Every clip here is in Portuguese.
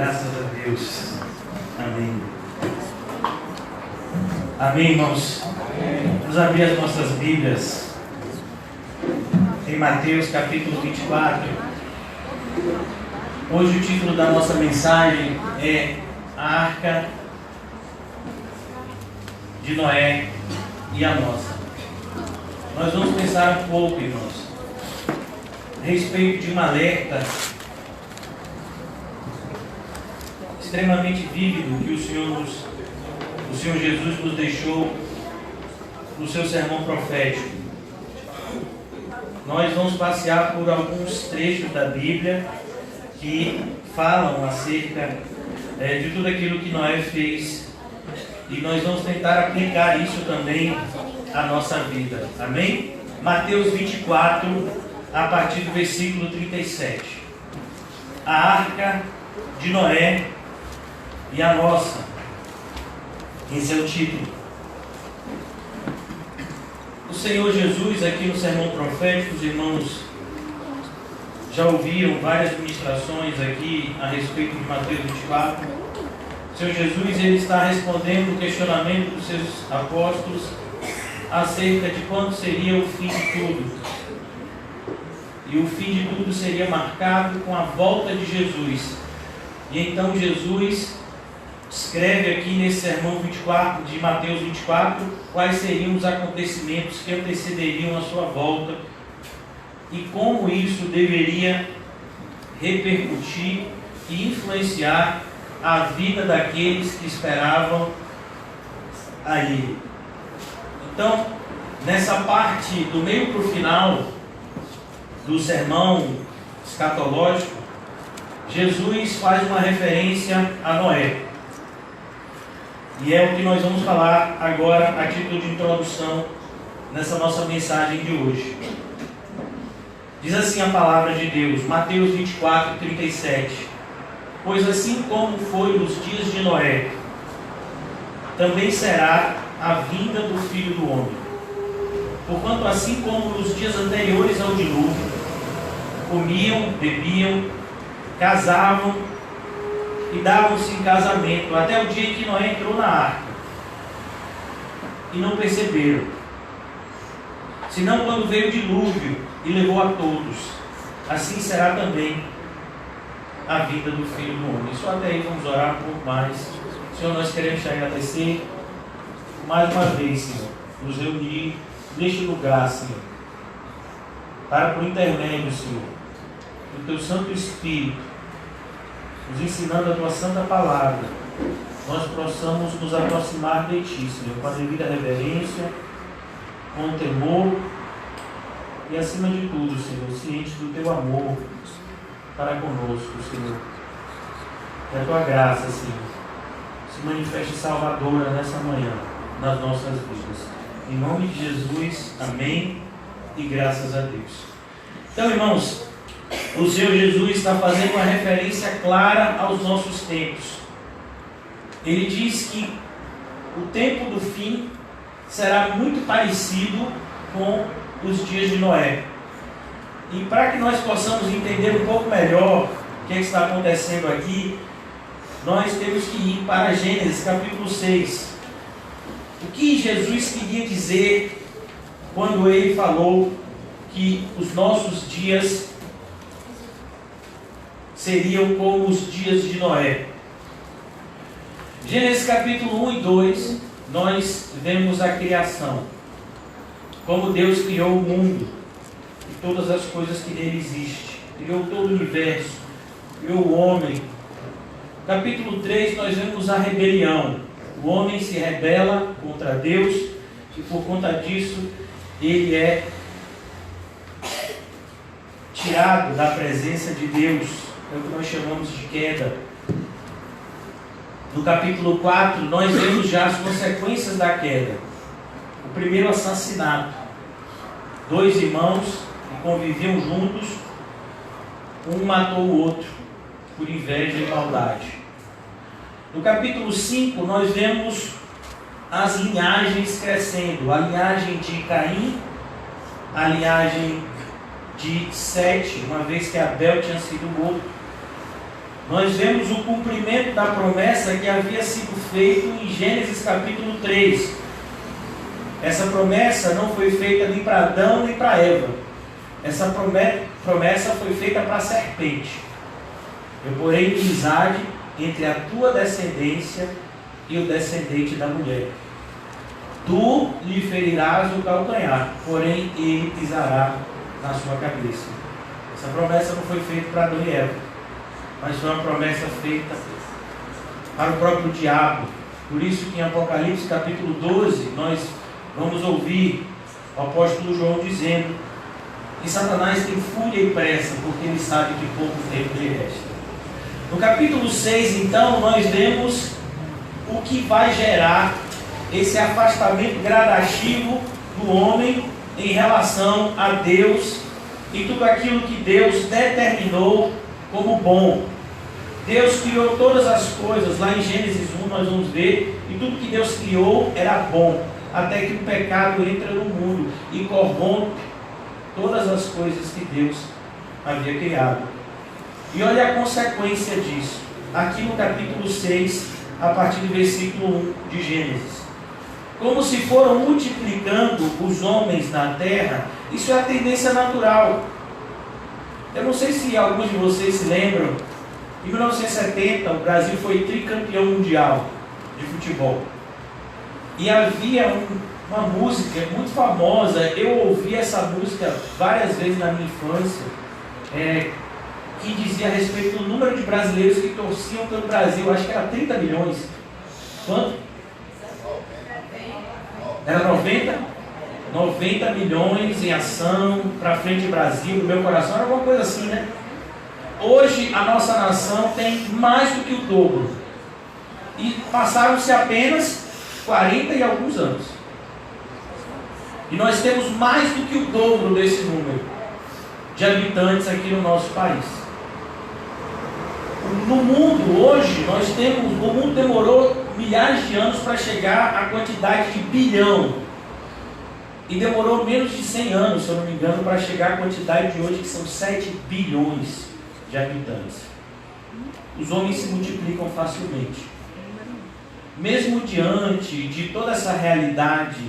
Graças a Deus. Amém. Amém, irmãos. Vamos abrir as nossas Bíblias em Mateus capítulo 24. Hoje o título da nossa mensagem é A Arca de Noé e a nossa. Nós vamos pensar um pouco, irmãos, a respeito de um alerta extremamente vívido que o Senhor Jesus nos deixou no seu sermão profético. Nós vamos passear por alguns trechos da Bíblia que falam acerca de tudo aquilo que Noé fez, e nós vamos tentar aplicar isso também à nossa vida. Amém? Mateus 24, a partir do versículo 37. A Arca de Noé e a nossa. Esse é o título. O Senhor Jesus, aqui no sermão profético, os irmãos já ouviram várias ministrações aqui a respeito de Mateus 24. O Senhor Jesus, ele está respondendo o questionamento dos seus apóstolos acerca de quando seria o fim de tudo. E o fim de tudo seria marcado com a volta de Jesus. E então Jesus escreve aqui nesse sermão 24, de Mateus 24, quais seriam os acontecimentos que antecederiam a sua volta e como isso deveria repercutir e influenciar a vida daqueles que esperavam a Ele. Então, nessa parte do meio para o final do sermão escatológico, Jesus faz uma referência a Noé. E é o que nós vamos falar agora a título de introdução nessa nossa mensagem de hoje. Diz assim a palavra de Deus, Mateus 24, 37. Pois assim como foi nos dias de Noé, também será a vinda do Filho do Homem. Porquanto assim como nos dias anteriores ao dilúvio, comiam, bebiam, casavam e davam-se em casamento, até o dia em que Noé entrou na arca, e não perceberam, senão quando veio o dilúvio e levou a todos. Assim será também a vida do Filho do Homem. Só até aí vamos orar um pouco mais. Senhor, nós queremos te agradecer mais uma vez, Senhor, nos reunir neste lugar, Senhor, para por intermédio, Senhor, do teu Santo Espírito, nos ensinando a tua santa palavra, nós possamos nos aproximar de ti, Senhor, com a devida reverência, com temor e, acima de tudo, Senhor, ciente do teu amor para conosco, Senhor. Que a tua graça, Senhor, se manifeste salvadora nessa manhã, nas nossas vidas. Em nome de Jesus, amém e graças a Deus. Então, irmãos, o Senhor Jesus está fazendo uma referência clara aos nossos tempos. Ele diz que o tempo do fim será muito parecido com os dias de Noé. E para que nós possamos entender um pouco melhor o que está acontecendo aqui, nós temos que ir para Gênesis capítulo 6. O que Jesus queria dizer quando ele falou que os nossos dias seriam como os dias de Noé? Gênesis capítulo 1 e 2, nós vemos a criação. Como Deus criou o mundo e todas as coisas que nele existem. Criou todo o universo, criou o homem. No capítulo 3 nós vemos a rebelião. O homem se rebela contra Deus e por conta disso ele é tirado da presença de Deus. É o que nós chamamos de queda. No capítulo 4, nós vemos já as consequências da queda. O primeiro assassinato. 2 irmãos que conviviam juntos, um matou o outro por inveja e maldade. No capítulo 5, nós vemos as linhagens crescendo. A linhagem de Caim, a linhagem de Sete, uma vez que Abel tinha sido morto. nós vemos o cumprimento da promessa que havia sido feito em Gênesis capítulo 3. Essa promessa não foi feita nem para Adão nem para Eva. Essa promessa foi feita para a serpente. Eu porei inimizade entre a tua descendência e o descendente da mulher. Tu lhe ferirás o calcanhar, porém ele pisará na sua cabeça. Essa promessa não foi feita para Adão e Eva, mas foi uma promessa feita para o próprio diabo. Por isso que em Apocalipse capítulo 12, nós vamos ouvir o apóstolo João dizendo que Satanás tem fúria e pressa, porque ele sabe que pouco tempo lhe resta. No capítulo 6, então, nós vemos o que vai gerar esse afastamento gradativo do homem em relação a Deus e tudo aquilo que Deus determinou como bom. Deus criou todas as coisas, lá em Gênesis 1 nós vamos ver, e tudo que Deus criou era bom, até que o pecado entra no mundo e corrompe todas as coisas que Deus havia criado. E olha a consequência disso, aqui no capítulo 6, a partir do versículo 1 de Gênesis. Como se foram multiplicando os homens na terra, isso é a tendência natural. Eu não sei se alguns de vocês se lembram, em 1970 o Brasil foi tricampeão mundial de futebol. E havia uma música muito famosa, eu ouvi essa música várias vezes na minha infância, que dizia a respeito do número de brasileiros que torciam pelo Brasil, acho que era 30 milhões. Quanto? Era 90? 90 milhões em ação, para frente Brasil, no meu coração, era alguma coisa assim, né? Hoje a nossa nação tem mais do que o dobro. E passaram-se apenas 40 e alguns anos. E nós temos mais do que o dobro desse número de habitantes aqui no nosso país. No mundo hoje, o mundo demorou milhares de anos para chegar à quantidade de bilhão. E demorou menos de 100 anos, se eu não me engano, para chegar à quantidade de hoje, que são 7 bilhões de habitantes. Os homens se multiplicam facilmente. Mesmo diante de toda essa realidade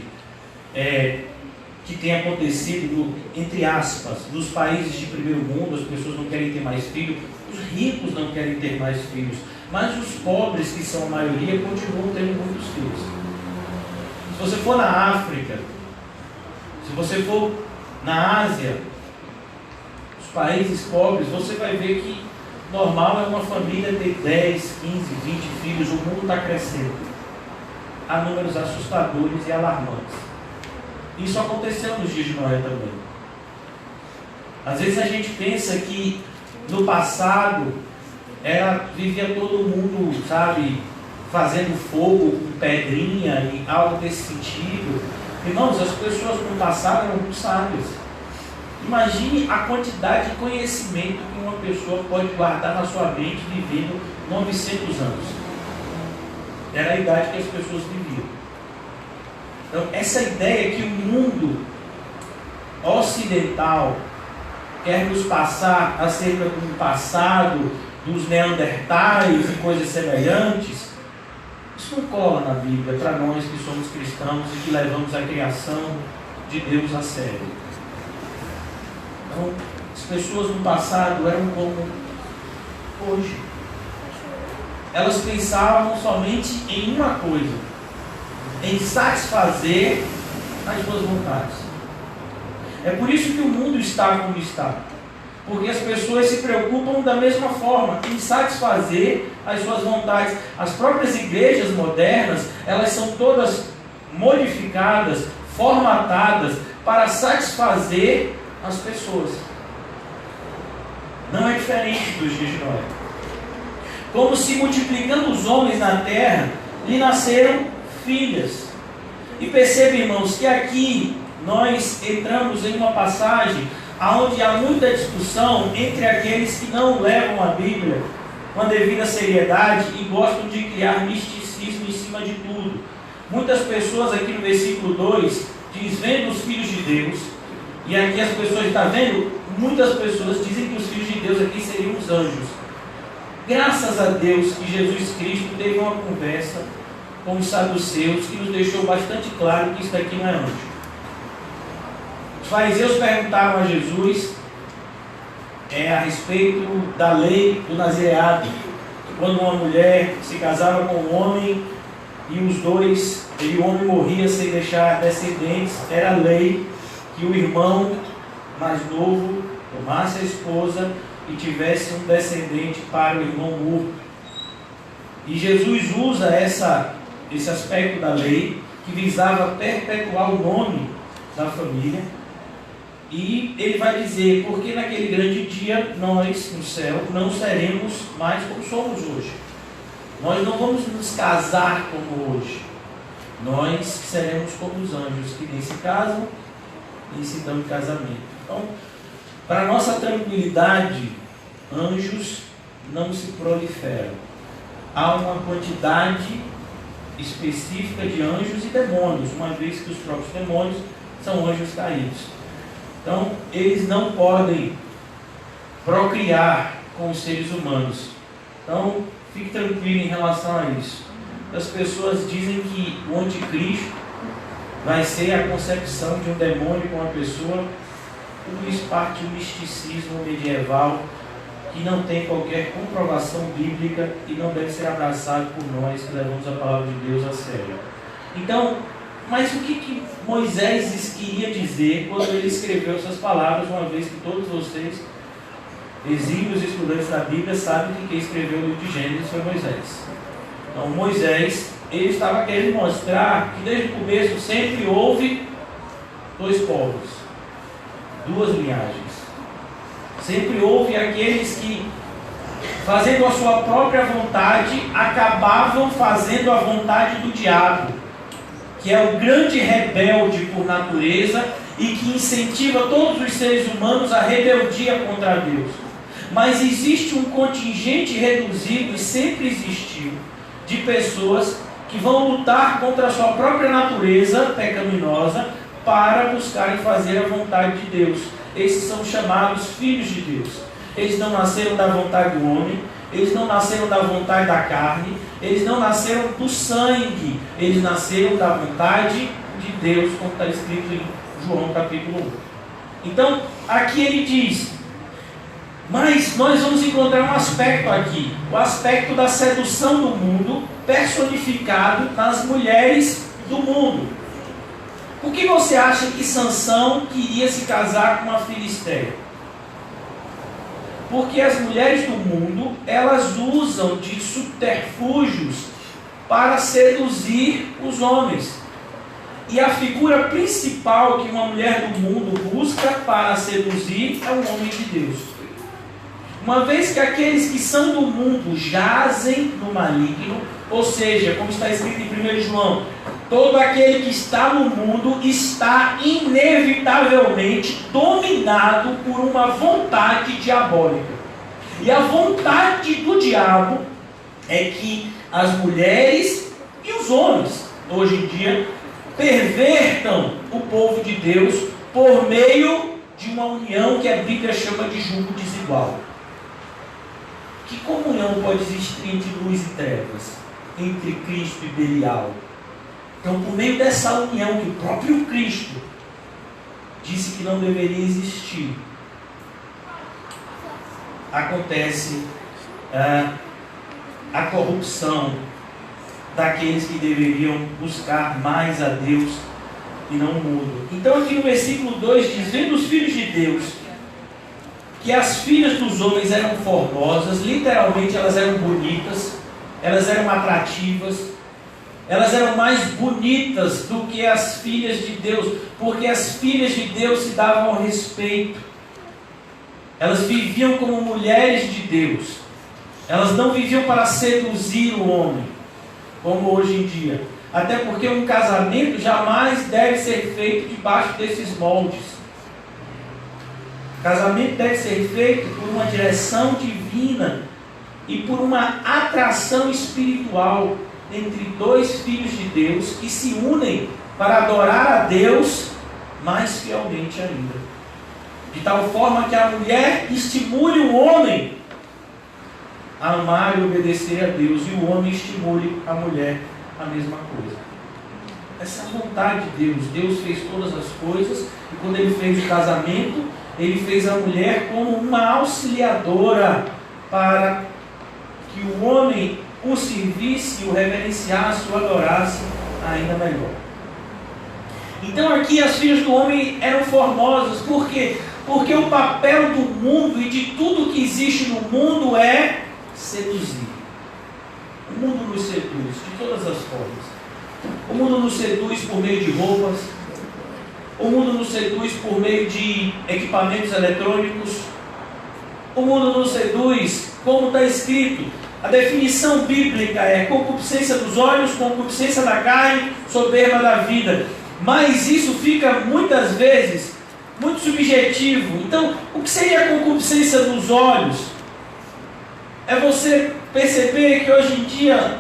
que tem acontecido, entre aspas, nos países de primeiro mundo, as pessoas não querem ter mais filhos, os ricos não querem ter mais filhos, mas os pobres, que são a maioria, continuam tendo muitos filhos. Se você for na África, se você for na Ásia, os países pobres, você vai ver que normal é uma família ter 10, 15, 20 filhos, o mundo está crescendo. Há números assustadores e alarmantes. Isso aconteceu nos dias de Noé também. Às vezes a gente pensa que no passado vivia todo mundo, sabe, fazendo fogo com pedrinha e algo desse sentido. Irmãos, as pessoas no passado eram muito sábias. Imagine a quantidade de conhecimento que uma pessoa pode guardar na sua mente vivendo 900 anos. Era a idade que as pessoas viviam. Então, essa ideia que o mundo ocidental quer nos passar acerca do passado, dos neandertais e coisas semelhantes, isso não cola na Bíblia para nós que somos cristãos e que levamos a criação de Deus a sério. Então, as pessoas no passado eram como hoje. Elas pensavam somente em uma coisa: em satisfazer as suas vontades. É por isso que o mundo está como está. Porque as pessoas se preocupam da mesma forma, em satisfazer as suas vontades. As próprias igrejas modernas, elas são todas modificadas, formatadas para satisfazer as pessoas. Não é diferente dos dias de Noé. Como se multiplicando os homens na terra, lhe nasceram filhas. E perceba, irmãos, que aqui nós entramos em uma passagem onde há muita discussão entre aqueles que não levam a Bíblia com a devida seriedade e gostam de criar misticismo em cima de tudo. Muitas pessoas aqui no versículo 2 diz: vendo os filhos de Deus, e aqui as pessoas estão vendo, muitas pessoas dizem que os filhos de Deus aqui seriam os anjos. Graças a Deus que Jesus Cristo teve uma conversa com os saduceus que nos deixou bastante claro que isso daqui não é anjo. Os fariseus perguntaram a Jesus a respeito da lei do nazireado, que quando uma mulher se casava com um homem e o homem morria sem deixar descendentes, era lei que o irmão mais novo tomasse a esposa e tivesse um descendente para o irmão morto. E Jesus usa esse aspecto da lei que visava perpetuar o nome da família, e ele vai dizer, porque naquele grande dia nós no céu não seremos mais como somos hoje. Nós não vamos nos casar como hoje. Nós seremos como os anjos, que nem se casam, nem se dão em casamento. Então, para nossa tranquilidade, anjos não se proliferam. Há uma quantidade específica de anjos e demônios, uma vez que os próprios demônios são anjos caídos. Então, eles não podem procriar com os seres humanos. Então, fique tranquilo em relação a isso. As pessoas dizem que o anticristo vai ser a concepção de um demônio com uma pessoa. Tudo isso parte do misticismo medieval, que não tem qualquer comprovação bíblica e não deve ser abraçado por nós que levamos a palavra de Deus a sério. Então, mas o que Moisés queria dizer quando ele escreveu essas palavras, uma vez que todos vocês, exímios estudantes da Bíblia, sabem que quem escreveu o livro de Gênesis foi Moisés. Então Moisés, ele estava querendo mostrar que desde o começo sempre houve dois povos, duas linhagens. Sempre houve aqueles que, fazendo a sua própria vontade, acabavam fazendo a vontade do diabo, que é o grande rebelde por natureza e que incentiva todos os seres humanos à rebeldia contra Deus. Mas existe um contingente reduzido, e sempre existiu, de pessoas que vão lutar contra a sua própria natureza pecaminosa para buscar e fazer a vontade de Deus. Esses são chamados filhos de Deus. Eles não nasceram da vontade do homem, eles não nasceram da vontade da carne, eles não nasceram do sangue, eles nasceram da vontade de Deus, como está escrito em João capítulo 1. Então, aqui ele diz, mas nós vamos encontrar um aspecto aqui, o aspecto da sedução do mundo, personificado nas mulheres do mundo. Por que você acha que Sansão queria se casar com uma filisteia? Porque as mulheres do mundo, elas usam de subterfúgios para seduzir os homens. E a figura principal que uma mulher do mundo busca para seduzir é o homem de Deus. Uma vez que aqueles que são do mundo jazem no maligno, ou seja, como está escrito em 1 João, todo aquele que está no mundo está inevitavelmente dominado por uma vontade diabólica. E a vontade do diabo é que as mulheres e os homens, hoje em dia, pervertam o povo de Deus por meio de uma união que a Bíblia chama de jugo desigual. Que comunhão pode existir entre luz e trevas? Entre Cristo e Belial? Então, por meio dessa união que o próprio Cristo disse que não deveria existir, acontece a corrupção daqueles que deveriam buscar mais a Deus e não o mundo. Então, aqui no versículo 2 diz, vendo os filhos de Deus, que as filhas dos homens eram formosas, literalmente elas eram bonitas, elas eram atrativas, elas eram mais bonitas do que as filhas de Deus, porque as filhas de Deus se davam ao respeito. Elas viviam como mulheres de Deus. Elas não viviam para seduzir o homem, como hoje em dia. Até porque um casamento jamais deve ser feito debaixo desses moldes. O casamento deve ser feito por uma direção divina e por uma atração espiritual entre dois filhos de Deus que se unem para adorar a Deus mais fielmente ainda. De tal forma que a mulher estimule o homem a amar e obedecer a Deus, e o homem estimule a mulher a mesma coisa. Essa é a vontade de Deus. Deus fez todas as coisas, e quando Ele fez o casamento, Ele fez a mulher como uma auxiliadora para que o homem o servisse, o reverenciasse, o adorasse ainda melhor. Então aqui as filhas do homem eram formosas. Por quê? Porque o papel do mundo e de tudo que existe no mundo é seduzir. O mundo nos seduz de todas as formas. O mundo nos seduz por meio de roupas. O mundo nos seduz por meio de equipamentos eletrônicos. O mundo nos seduz, como está escrito. A definição bíblica é concupiscência dos olhos, concupiscência da carne, soberba da vida. Mas isso fica muitas vezes muito subjetivo. Então, o que seria a concupiscência dos olhos? É você perceber que hoje em dia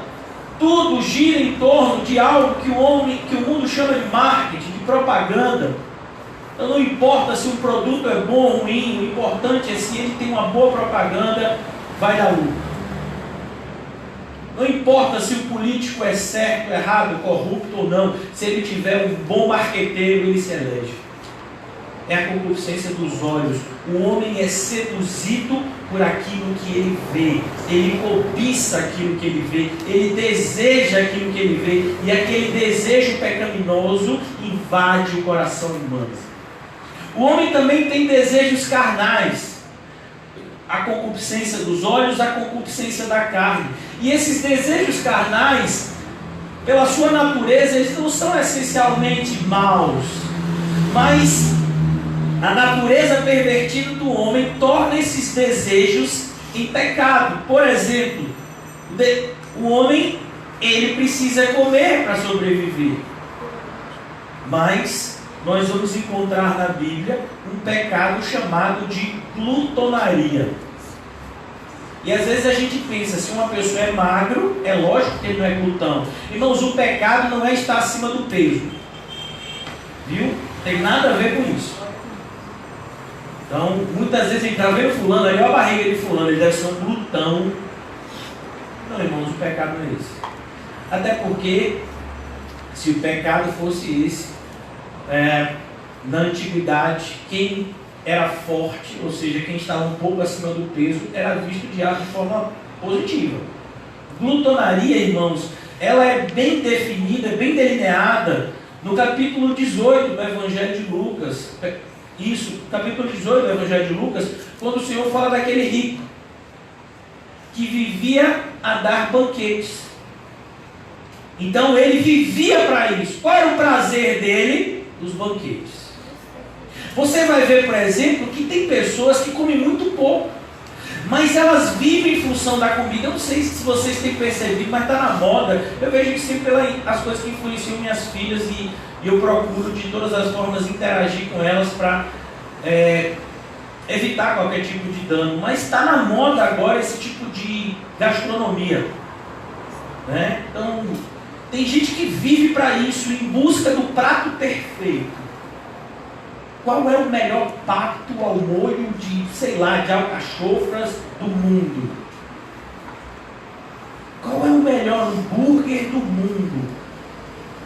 tudo gira em torno de algo que o mundo chama de marketing, de propaganda. Então não importa se o produto é bom ou ruim, o importante é se ele tem uma boa propaganda, vai dar lucro. Não importa se o político é certo, errado, corrupto ou não, se ele tiver um bom marqueteiro, ele se elege. É a concupiscência dos olhos. O homem é seduzido por aquilo que ele vê. Ele cobiça aquilo que ele vê. Ele deseja aquilo que ele vê. E aquele desejo pecaminoso invade o coração humano. O homem também tem desejos carnais. A concupiscência dos olhos, a concupiscência da carne. E esses desejos carnais, pela sua natureza, eles não são essencialmente maus. Mas a natureza pervertida do homem torna esses desejos em pecado. Por exemplo, o homem, ele precisa comer para sobreviver. Mas nós vamos encontrar na Bíblia um pecado chamado de glutonaria. E às vezes a gente pensa, se uma pessoa é magro, é lógico que ele não é glutão. Irmãos, o pecado não é estar acima do peso. Viu? Tem nada a ver com isso. Então, muitas vezes a gente está vendo fulano, olha a barriga de fulano, ele deve ser um glutão. Não, irmãos, o pecado não é esse. Até porque, se o pecado fosse esse, na antiguidade, quem era forte, ou seja, quem estava um pouco acima do peso, era visto de forma positiva. Glutonaria, irmãos, ela é bem definida, bem delineada no capítulo 18 do Evangelho de Lucas. Isso, capítulo 18 do Evangelho de Lucas, quando o Senhor fala daquele rico que vivia a dar banquetes. Então ele vivia para isso. Qual era o prazer dele? Os banquetes. Você vai ver, por exemplo, que tem pessoas que comem muito pouco, mas elas vivem em função da comida. Eu não sei se vocês têm percebido, mas está na moda. Eu vejo que sempre as coisas que influenciam minhas filhas e eu procuro de todas as formas interagir com elas para evitar qualquer tipo de dano. Mas está na moda agora esse tipo de gastronomia, né? Então, tem gente que vive para isso, em busca do prato perfeito. Qual é o melhor pato ao molho de alcachofras do mundo? Qual é o melhor hambúrguer do mundo?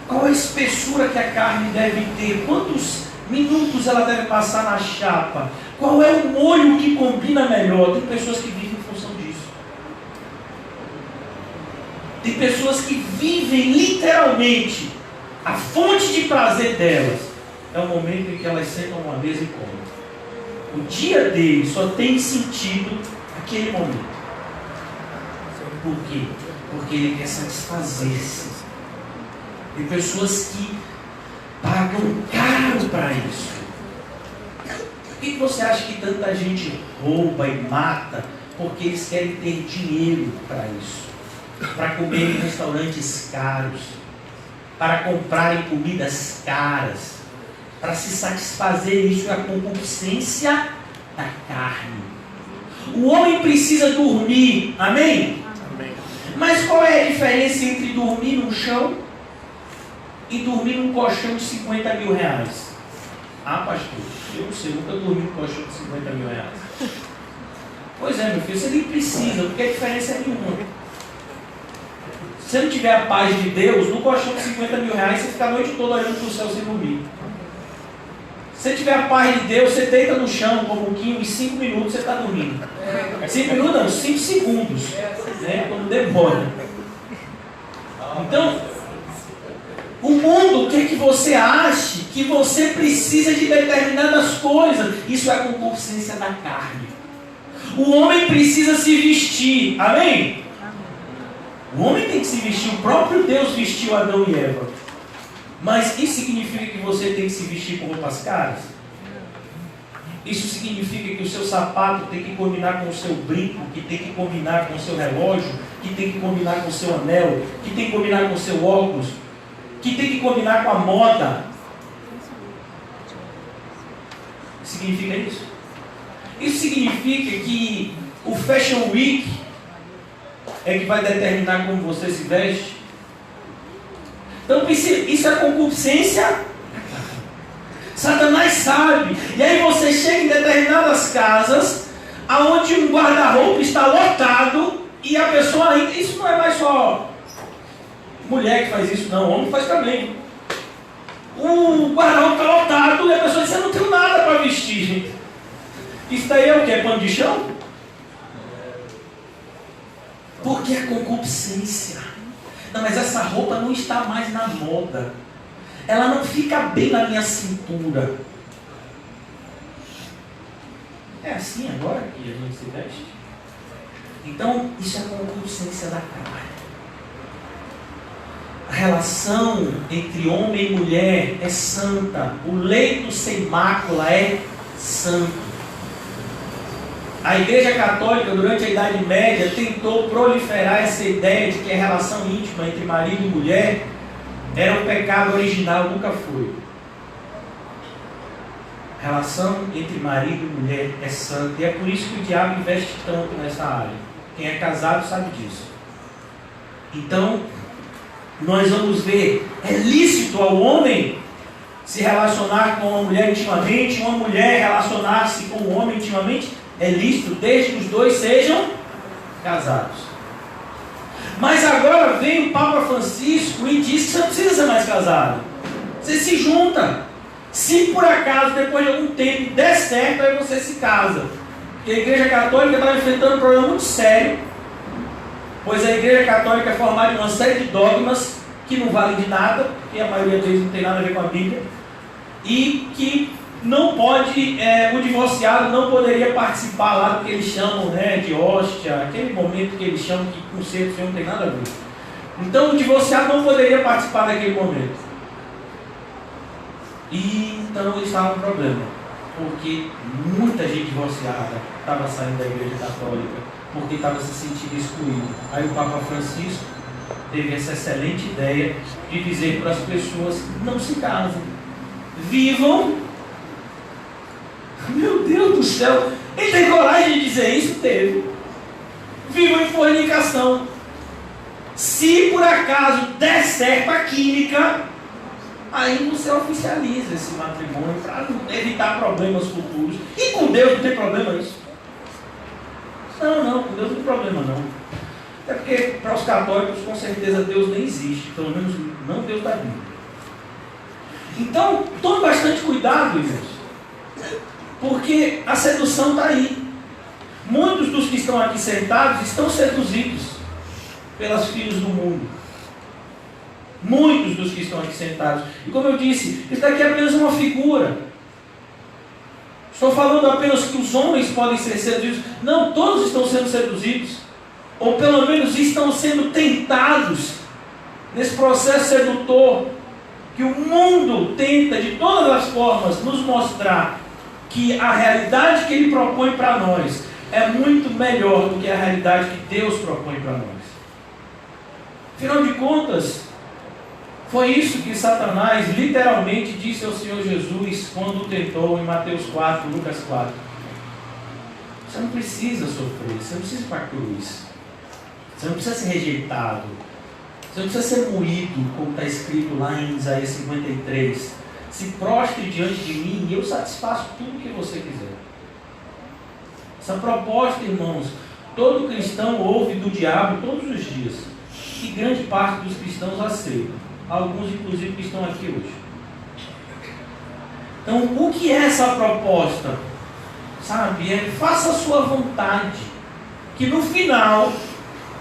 Qual a espessura que a carne deve ter? Quantos minutos ela deve passar na chapa? Qual é o molho que combina melhor? Tem pessoas que vivem em função disso. Tem pessoas que vivem literalmente. A fonte de prazer delas é o momento em que elas sentam numa mesa e comem. O dia deles só tem sentido aquele momento. Por quê? Porque ele quer satisfazer-se. Tem pessoas que pagam caro para isso. Por que você acha que tanta gente rouba e mata? Porque eles querem ter dinheiro para isso. Para comer em restaurantes caros. Para comprarem comidas caras. Para se satisfazer, isso é a concupiscência da carne. O homem precisa dormir, amém? Amém? Mas qual é a diferença entre dormir no chão e dormir num colchão de 50 mil reais? Ah, pastor, eu não sei, nunca dormi num colchão de 50 mil reais. Pois é, meu filho, você nem precisa, porque a diferença é nenhuma. Se você não tiver a paz de Deus, no colchão de 50 mil reais, você fica a noite toda olhando para o céu sem dormir. Se você tiver a paz de Deus, você deita no chão como um quinho, em 5 minutos você está dormindo. 5 minutos não, 5 segundos. Né? Quando demora. Então, o mundo quer que você ache que você precisa de determinadas coisas. Isso é a concupiscência da carne. O homem precisa se vestir. Amém? O homem tem que se vestir. O próprio Deus vestiu Adão e Eva. Mas isso significa que você tem que se vestir com roupas caras? Isso significa que o seu sapato tem que combinar com o seu brinco, que tem que combinar com o seu relógio, que tem que combinar com o seu anel, que tem que combinar com o seu óculos, que tem que combinar com a moda? Significa isso? Isso significa que o Fashion Week é que vai determinar como você se veste? Então isso é concupiscência. Satanás sabe. E aí você chega em determinadas casas aonde um guarda-roupa está lotado e a pessoa ainda... Isso não é mais só mulher que faz isso, não. Homem faz também. O guarda-roupa está lotado e a pessoa diz: eu não tenho nada para vestir. Isso daí é o que? É pano de chão? Porque é concupiscência. Não, mas essa roupa não está mais na moda. Ela não fica bem na minha cintura. É assim agora que a gente se veste? Então, isso é concupiscência da carne. A relação entre homem e mulher é santa. O leito sem mácula é santo. A Igreja Católica, durante a Idade Média, tentou proliferar essa ideia de que a relação íntima entre marido e mulher era um pecado original, nunca foi. A relação entre marido e mulher é santa, e é por isso que o diabo investe tanto nessa área. Quem é casado sabe disso. Então, nós vamos ver, é lícito ao homem se relacionar com uma mulher intimamente, uma mulher relacionar-se com um homem intimamente. É lícito desde que os dois sejam casados. Mas agora vem o Papa Francisco e diz que você não precisa ser mais casado. Você se junta. Se por acaso, depois de algum tempo, der certo, aí você se casa. Porque a Igreja Católica estava enfrentando um problema muito sério. Pois a Igreja Católica é formada em uma série de dogmas que não valem de nada, porque a maioria deles não tem nada a ver com a Bíblia. E que não pode, o divorciado não poderia participar lá do que eles chamam, né, de hóstia, aquele momento que eles chamam que com o ser do Senhor não tem nada a ver. Então o divorciado não poderia participar daquele momento. E então eles estavam com problema, porque muita gente divorciada estava saindo da Igreja Católica, porque estava se sentindo excluído. Aí o Papa Francisco teve essa excelente ideia de dizer para as pessoas: não se casem, vivam. Meu Deus do céu, ele tem coragem de dizer isso? Teve. Vivam em fornicação. Se por acaso der certo a química, aí você oficializa esse matrimônio para evitar problemas futuros. E com Deus não tem problema isso? Não, com Deus não tem problema não. Até porque para os católicos com certeza Deus nem existe, pelo menos não Deus da Bíblia. Então, tome bastante cuidado, irmãos. Porque a sedução está aí. Muitos dos que estão aqui sentados estão seduzidos pelas filhas do mundo. Muitos dos que estão aqui sentados. E como eu disse, isso daqui é apenas uma figura. Estou falando apenas que os homens podem ser seduzidos. Não, todos estão sendo seduzidos. Ou pelo menos estão sendo tentados nesse processo sedutor que o mundo tenta de todas as formas nos mostrar que a realidade que ele propõe para nós é muito melhor do que a realidade que Deus propõe para nós. Afinal de contas, foi isso que Satanás literalmente disse ao Senhor Jesus quando o tentou em Mateus 4, Lucas 4. Você não precisa sofrer, você não precisa ir para a cruz, você não precisa ser rejeitado, você não precisa ser moído, como está escrito lá em Isaías 53. Se prostre diante de mim e eu satisfaço tudo o que você quiser. Essa proposta, irmãos, todo cristão ouve do diabo todos os dias. E grande parte dos cristãos aceitam. Alguns, inclusive, que estão aqui hoje. Então, o que é essa proposta? Sabe? Faça a sua vontade. Que no final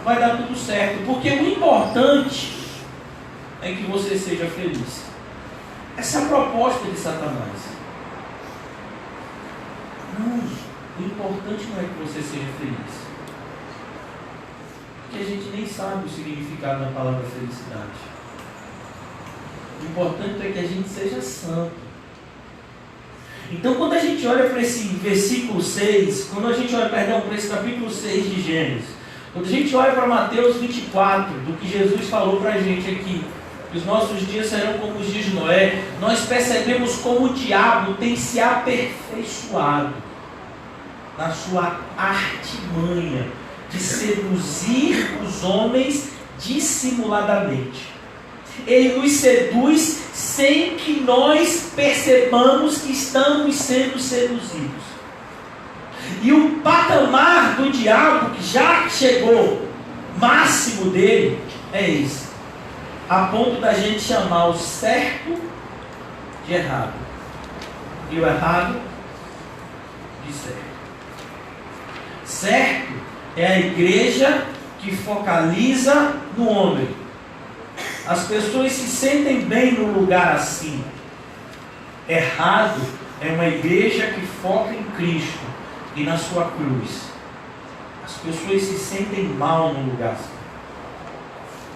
vai dar tudo certo. Porque o importante é que você seja feliz. Essa é a proposta de Satanás. Não, o importante não é que você seja feliz. Porque a gente nem sabe o significado da palavra felicidade. O importante é que a gente seja santo. Então, quando a gente olha para esse versículo 6, quando a gente olha, para esse capítulo 6 de Gênesis, quando a gente olha para Mateus 24, do que Jesus falou para a gente aqui, que os nossos dias serão como os dias de Noé, nós percebemos como o diabo tem se aperfeiçoado na sua artimanha de seduzir os homens dissimuladamente. Ele nos seduz sem que nós percebamos que estamos sendo seduzidos. E o patamar do diabo, que já chegou, máximo dele, é esse. A ponto da gente chamar o certo de errado. E o errado de certo. Certo é a igreja que focaliza no homem. As pessoas se sentem bem no lugar assim. Errado é uma igreja que foca em Cristo e na sua cruz. As pessoas se sentem mal no lugar assim.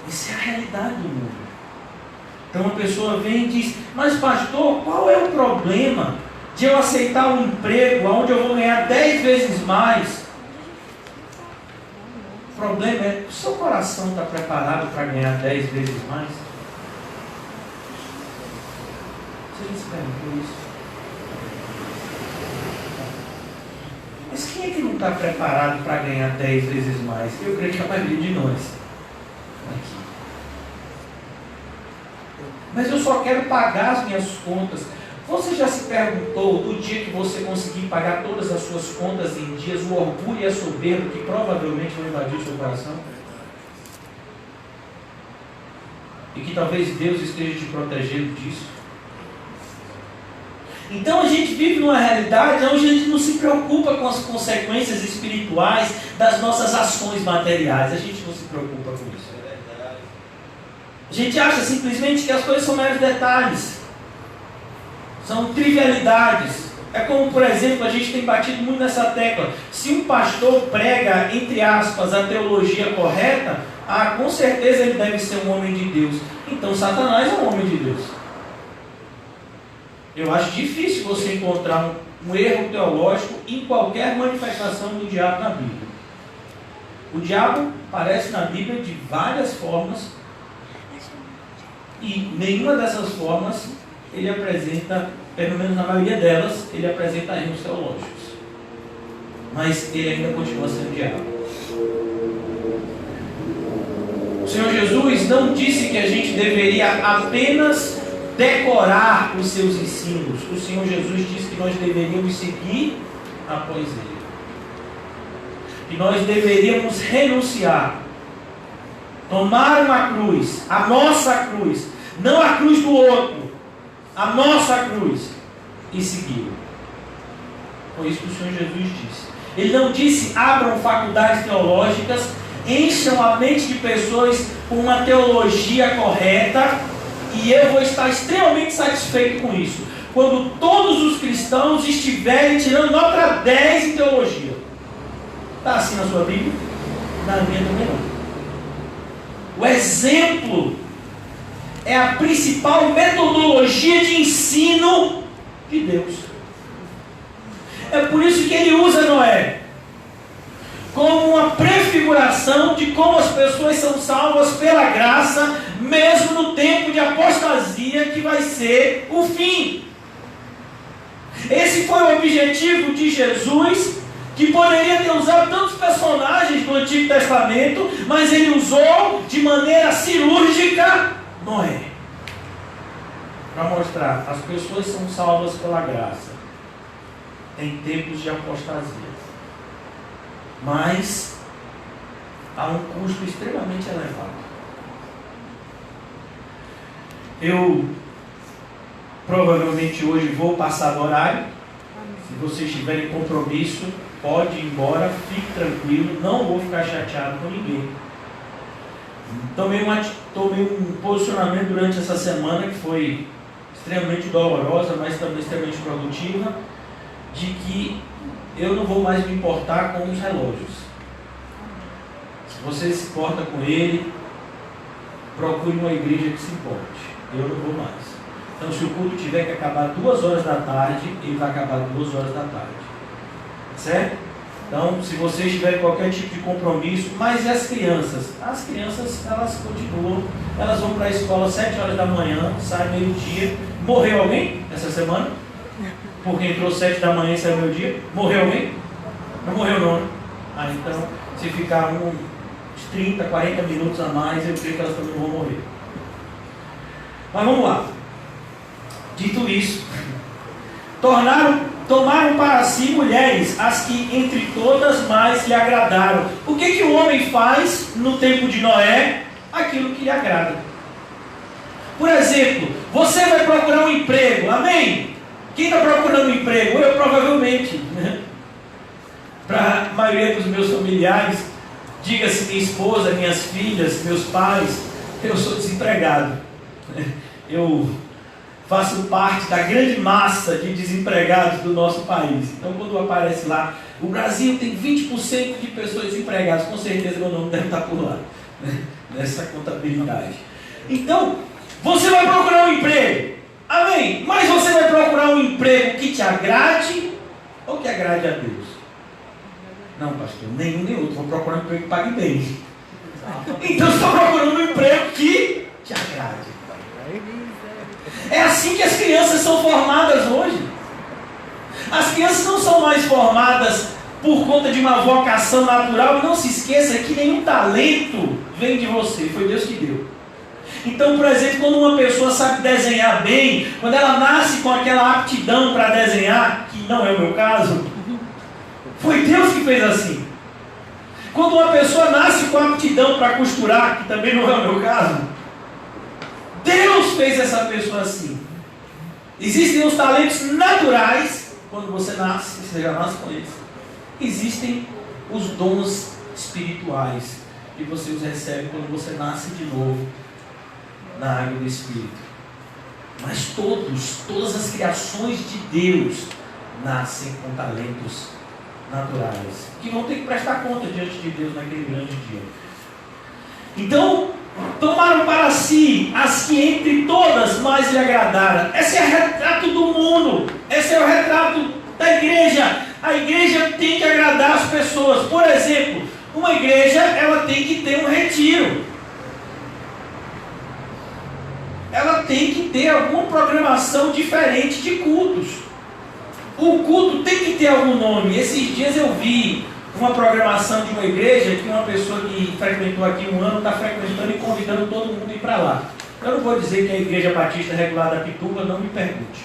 Essa é a realidade do mundo. Então a pessoa vem e diz: mas pastor, qual é o problema de eu aceitar um emprego onde eu vou ganhar 10 vezes mais? O problema é, o seu coração está preparado para ganhar 10 vezes mais? Você já se perguntou isso? Mas quem é que não está preparado para ganhar 10 vezes mais? Eu creio que a maioria de nós. Aqui. Mas eu só quero pagar as minhas contas. Você já se perguntou, do dia que você conseguir pagar todas as suas contas em dias, o orgulho e a soberba que provavelmente vão invadir o seu coração? E que talvez Deus esteja te protegendo disso. Então a gente vive numa realidade onde a gente não se preocupa com as consequências espirituais das nossas ações materiais. A gente não se preocupa com isso. A gente acha simplesmente que as coisas são meros detalhes. São trivialidades. É como, por exemplo, a gente tem batido muito nessa tecla. Se um pastor prega, entre aspas, a teologia correta, com certeza ele deve ser um homem de Deus. Então Satanás é um homem de Deus. Eu acho difícil você encontrar um erro teológico em qualquer manifestação do diabo na Bíblia. O diabo aparece na Bíblia de várias formas e nenhuma dessas formas ele apresenta, pelo menos na maioria delas, ele apresenta erros teológicos. Mas ele ainda continua sendo diabo. O Senhor Jesus não disse que a gente deveria apenas decorar os seus ensinos. O Senhor Jesus disse que nós deveríamos seguir após ele. Que nós deveríamos renunciar. Tomar uma cruz, a nossa cruz, não a cruz do outro, a nossa cruz, e segui-lo. Foi isso que o Senhor Jesus disse. Ele não disse: abram faculdades teológicas, encham a mente de pessoas com uma teologia correta, e eu vou estar extremamente satisfeito com isso, quando todos os cristãos estiverem tirando nota 10 em teologia. Está assim na sua Bíblia? Na minha também não. O exemplo é a principal metodologia de ensino de Deus. É por isso que ele usa Noé como uma prefiguração de como as pessoas são salvas pela graça, mesmo no tempo de apostasia que vai ser o fim. Esse foi o objetivo de Jesus, que poderia ter usado tantos personagens do Antigo Testamento, mas ele usou de maneira cirúrgica Noé, para mostrar: as pessoas são salvas pela graça em tempos de apostasia. mas a um custo extremamente elevado. Eu provavelmente hoje vou passar do horário. Se vocês tiverem compromisso, pode ir embora, fique tranquilo, não vou ficar chateado com ninguém. Tomei um posicionamento durante essa semana que foi extremamente dolorosa, mas também extremamente produtiva, de que eu não vou mais me importar com os relógios. Se você se importa com ele, procure uma igreja que se importe. Eu não vou mais. Então, se o culto tiver que acabar 2 horas da tarde, ele vai acabar 2 horas da tarde. Certo? Então, se vocês tiverem qualquer tipo de compromisso, mas e as crianças? As crianças, elas continuam, elas vão para a escola às 7 horas da manhã, saem meio-dia. Morreu alguém essa semana? Porque entrou 7 da manhã e saiu meio-dia? Morreu alguém? Não morreu não, né? Então, se ficar uns 30, 40 minutos a mais, eu creio que elas também não vão morrer. Mas vamos lá. Dito isso, tomaram para si mulheres, as que entre todas mais lhe agradaram. O que o homem faz no tempo de Noé? Aquilo que lhe agrada. Por exemplo, você vai procurar um emprego, amém? Quem está procurando um emprego? Eu provavelmente. Para a maioria dos meus familiares, diga-se minha esposa, minhas filhas, meus pais, eu sou desempregado. Eu faço parte da grande massa de desempregados do nosso país. Então, quando aparece lá, o Brasil tem 20% de pessoas desempregadas, com certeza meu nome deve estar por lá, né? Nessa contabilidade. Então, você vai procurar um emprego, amém? Mas você vai procurar um emprego que te agrade ou que agrade a Deus? Não, pastor, nenhum nem outro. Vou procurar um emprego que pague bem. Então, você está procurando um emprego que te agrade. É assim que as crianças são formadas hoje. As crianças não são mais formadas por conta de uma vocação natural. Não se esqueça que nenhum talento vem de você, foi Deus que deu. Então, por exemplo, quando uma pessoa sabe desenhar bem, quando ela nasce com aquela aptidão para desenhar, que não é o meu caso, foi Deus que fez assim. Quando uma pessoa nasce com aptidão para costurar, que também não é o meu caso, Deus fez essa pessoa assim. Existem os talentos naturais, quando você nasce, você já nasce com eles. Existem os dons espirituais, que você os recebe quando você nasce de novo na água do Espírito. Mas todas as criações de Deus nascem com talentos naturais, que vão ter que prestar conta diante de Deus naquele grande dia. Então, tomaram para si as que entre todas mais lhe agradaram. Esse é o retrato do mundo. Esse é o retrato da igreja. A igreja tem que agradar as pessoas. Por exemplo, uma igreja, ela tem que ter um retiro. Ela tem que ter alguma programação diferente de cultos. O culto tem que ter algum nome. Esses dias eu vi uma programação de uma igreja que uma pessoa que frequentou aqui um ano está frequentando e convidando todo mundo a ir para lá. Eu não vou dizer que é a Igreja Batista Regular da Pituba, não me pergunte.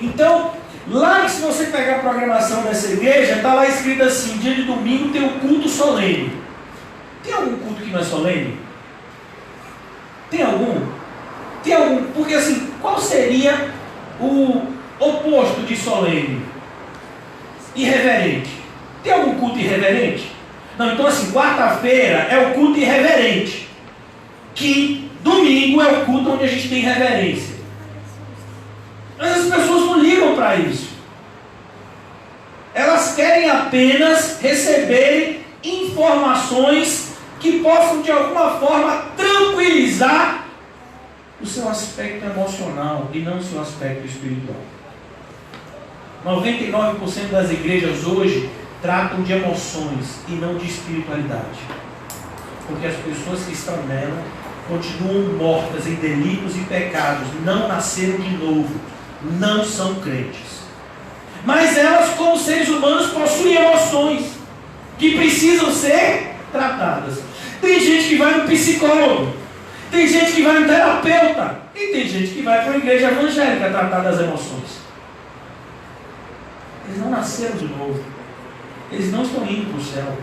Então, lá se você pegar a programação dessa igreja, está lá escrito assim: dia de domingo tem o culto solene. Tem algum culto que não é solene? Tem algum? Tem algum? Porque assim, qual seria o oposto de solene? Irreverente. Tem algum culto irreverente? Não, então assim, quarta-feira é o culto irreverente. Que domingo é o culto onde a gente tem reverência. Mas as pessoas não ligam para isso. Elas querem apenas receber informações que possam de alguma forma tranquilizar o seu aspecto emocional e não o seu aspecto espiritual. 99% das igrejas hoje tratam de emoções e não de espiritualidade. Porque as pessoas que estão nela continuam mortas em delitos e pecados, não nasceram de novo, não são crentes. Mas elas, como seres humanos, possuem emoções que precisam ser tratadas. Tem gente que vai no psicólogo, tem gente que vai no terapeuta, e tem gente que vai para a igreja evangélica tratar das emoções. Eles não nasceram de novo. Eles não estão indo para o céu.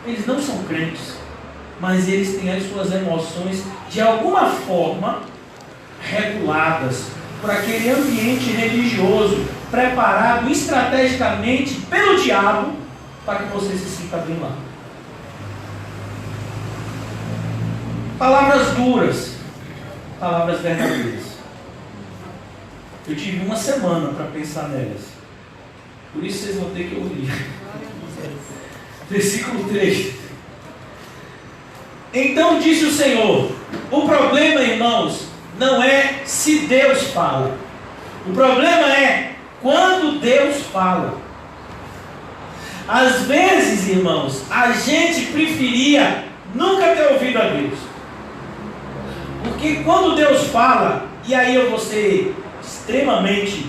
Eles não são crentes. Mas eles têm as suas emoções de alguma forma reguladas por aquele ambiente religioso preparado estrategicamente pelo diabo para que você se sinta bem lá. Palavras duras, palavras verdadeiras. Eu tive uma semana para pensar nelas. Por isso vocês vão ter que ouvir. Versículo 3. Então disse o Senhor: o problema, irmãos, não é se Deus fala. O problema é quando Deus fala. Às vezes, irmãos, a gente preferia nunca ter ouvido a Deus. Porque quando Deus fala, e aí eu vou ser extremamente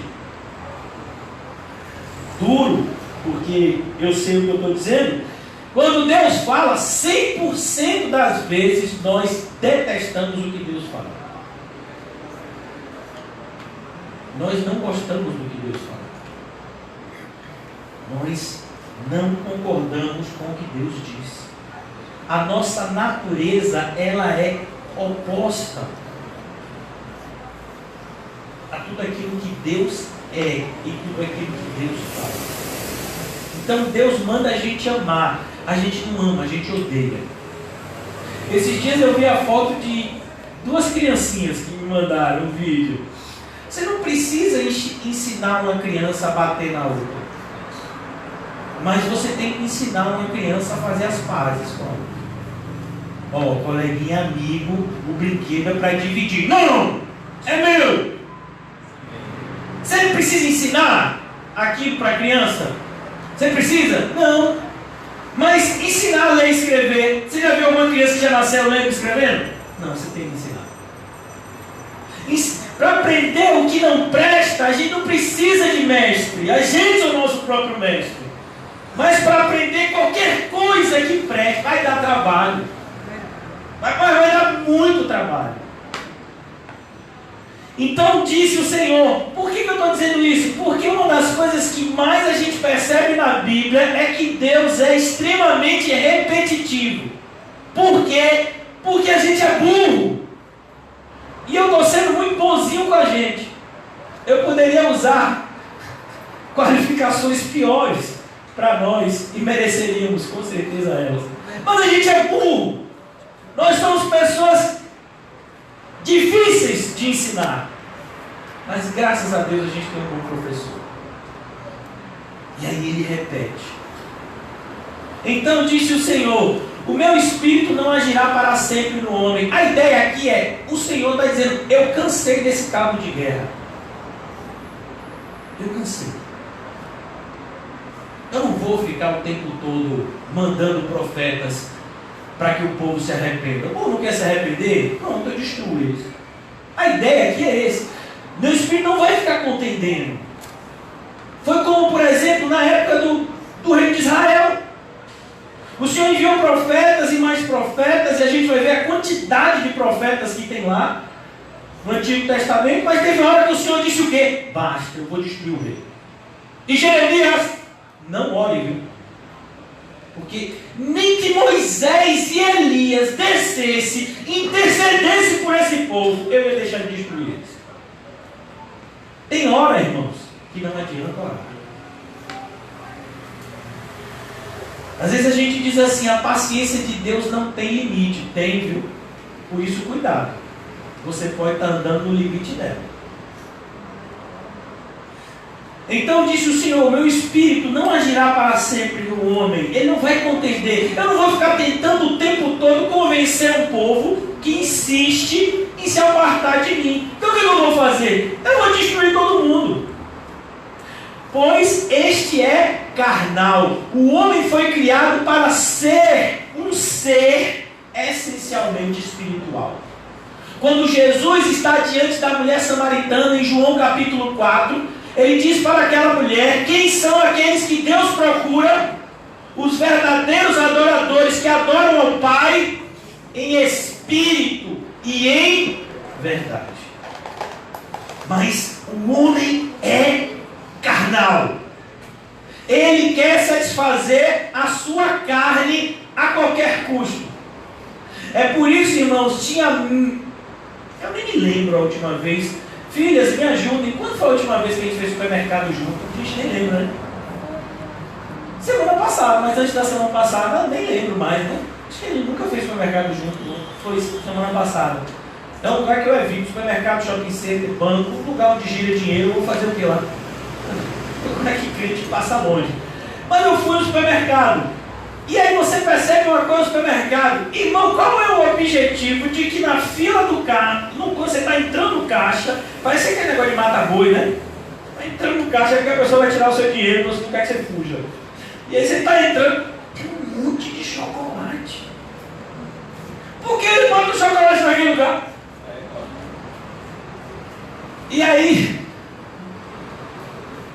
duro, porque eu sei o que eu estou dizendo, quando Deus fala, 100% das vezes nós detestamos o que Deus fala. Nós não gostamos do que Deus fala. Nós não concordamos com o que Deus diz. A nossa natureza, ela é oposta a tudo aquilo que Deus é e tudo aquilo que Deus faz. Então Deus manda a gente amar. A gente não ama, a gente odeia. Esses dias eu vi a foto de duas criancinhas que me mandaram um vídeo. Você não precisa ensinar uma criança a bater na outra, mas você tem que ensinar uma criança a fazer as pazes com ela. Ó, coleguinha, amigo, o brinquedo é para dividir. Não! É meu! Você não precisa ensinar aquilo para a criança? Você precisa? Não. Mas ensinar a ler e escrever. Você já viu alguma criança que já nasceu lendo e escrevendo? Não, você tem que ensinar. Para aprender o que não presta, a gente não precisa de mestre. A gente é o nosso próprio mestre. Mas para aprender qualquer coisa que preste, vai dar trabalho. Mas vai dar muito trabalho. Então disse o Senhor. Por que eu estou dizendo isso? Porque uma das coisas que mais a gente percebe na Bíblia é que Deus é extremamente repetitivo. Por quê? Porque a gente é burro. E eu estou sendo muito bonzinho com a gente. Eu poderia usar qualificações piores para nós e mereceríamos com certeza elas. Mas a gente é burro. Nós somos pessoas difíceis de ensinar. Mas graças a Deus a gente tem um bom professor. E aí ele repete. Então disse o Senhor: o meu espírito não agirá para sempre no homem. A ideia aqui é, o Senhor está dizendo: eu cansei desse cabo de guerra. Eu cansei. Eu não vou ficar o tempo todo mandando profetas para que o povo se arrependa. O povo não quer se arrepender? Pronto, eu destruo eles. A ideia aqui é essa. Meu espírito não vai ficar contendendo. Foi como, por exemplo, na época do rei de Israel. O Senhor enviou profetas e mais profetas, e a gente vai ver a quantidade de profetas que tem lá no Antigo Testamento, mas teve uma hora que o Senhor disse o quê? Basta, eu vou destruir o rei. E Jeremias, não ore, viu? Porque nem que Moisés e Elias descesse, intercedesse por esse povo, eu ia deixar de destruir eles. Tem hora, irmãos, que não adianta orar. Às vezes a gente diz assim: a paciência de Deus não tem limite. Tem, viu? Por isso, cuidado. Você pode estar andando no limite dela. Então disse o Senhor: meu espírito não agirá para sempre no homem. Ele não vai contender. Eu não vou ficar tentando o tempo todo convencer um povo que insiste em se apartar de mim. Então o que eu vou fazer? Eu vou destruir todo mundo. Pois este é carnal. O homem foi criado para ser um ser essencialmente espiritual. Quando Jesus está diante da mulher samaritana em João capítulo 4, ele diz para aquela mulher: quem são aqueles que Deus procura? Os verdadeiros adoradores que adoram ao Pai em espírito e em verdade. Mas o homem é carnal. Ele quer satisfazer a sua carne a qualquer custo. É por isso, irmãos, eu nem me lembro a última vez. Filhas, me ajudem. Quando foi a última vez que a gente fez supermercado junto? A gente nem lembra, né? Semana passada, mas antes da semana passada, nem lembro mais, né? Acho que ele nunca fez supermercado junto, não. Foi semana passada. É um lugar que eu evito, supermercado, shopping center, banco, um lugar onde gira dinheiro, eu vou fazer o que lá? Como é que crente passa longe? Mas eu fui no supermercado. E aí você percebe uma coisa no supermercado. Irmão, qual é o objetivo de que na fila do carro, quando você está entrando no caixa, parece aquele negócio de mata-boi, né? Está entrando no caixa, que a pessoa vai tirar o seu dinheiro, você não quer que você fuja. E aí você está entrando, tem um monte de chocolate. Por que ele bota o chocolate naquele lugar? E aí,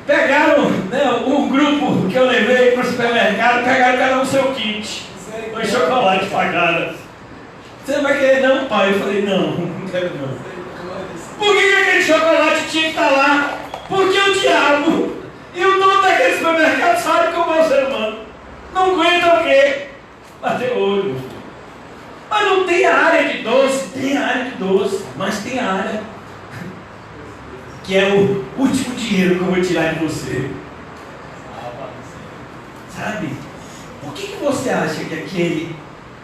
pegaram, né, um grupo que eu levei para o supermercado, pegaram cada um seu kit, com chocolate pagado. Você vai querer não, pai? Eu falei, não quero não. Por que aquele chocolate tinha que estar lá? Porque o diabo e o dono daquele supermercado sabe como é o ser humano. Não aguenta o quê? Bater olho. Mas não tem a área de doce, tem a área de doce, mas tem a área que é o último dinheiro que eu vou tirar de você. Sabe? Por que você acha que aquele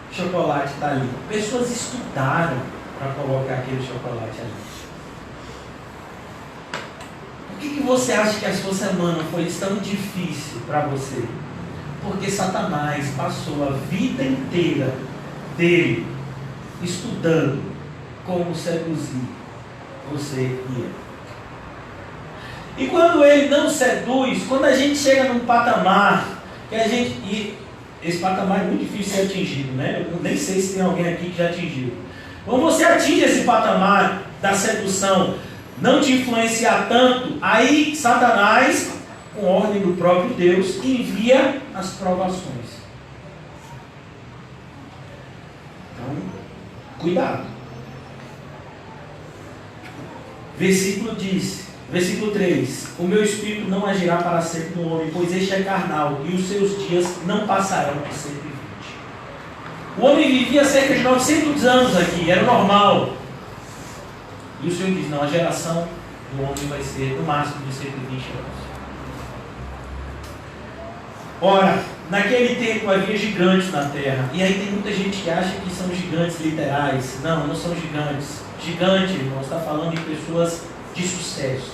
chocolate está ali? Pessoas estudaram para colocar aquele chocolate ali. Por que você acha que a sua semana foi tão difícil para você? Porque Satanás passou a vida inteira dele estudando como seduzir você e eu. E quando ele não seduz, quando a gente chega num patamar que a gente... E esse patamar é muito difícil de ser atingido, né? Eu nem sei se tem alguém aqui que já atingiu. Quando você atinge esse patamar da sedução, não te influenciar tanto, aí Satanás, com ordem do próprio Deus, envia as provações. Então, cuidado. Versículo 3: o meu espírito não agirá para sempre no homem, pois este é carnal, e os seus dias não passarão de 120. O homem vivia cerca de 900 anos aqui, era normal. E o Senhor diz, não, a geração do homem vai ser no máximo de 120 anos. Ora, naquele tempo havia gigantes na terra. E aí tem muita gente que acha que são gigantes literais. Não, não são gigantes. Gigante, irmão, está falando de pessoas de sucesso.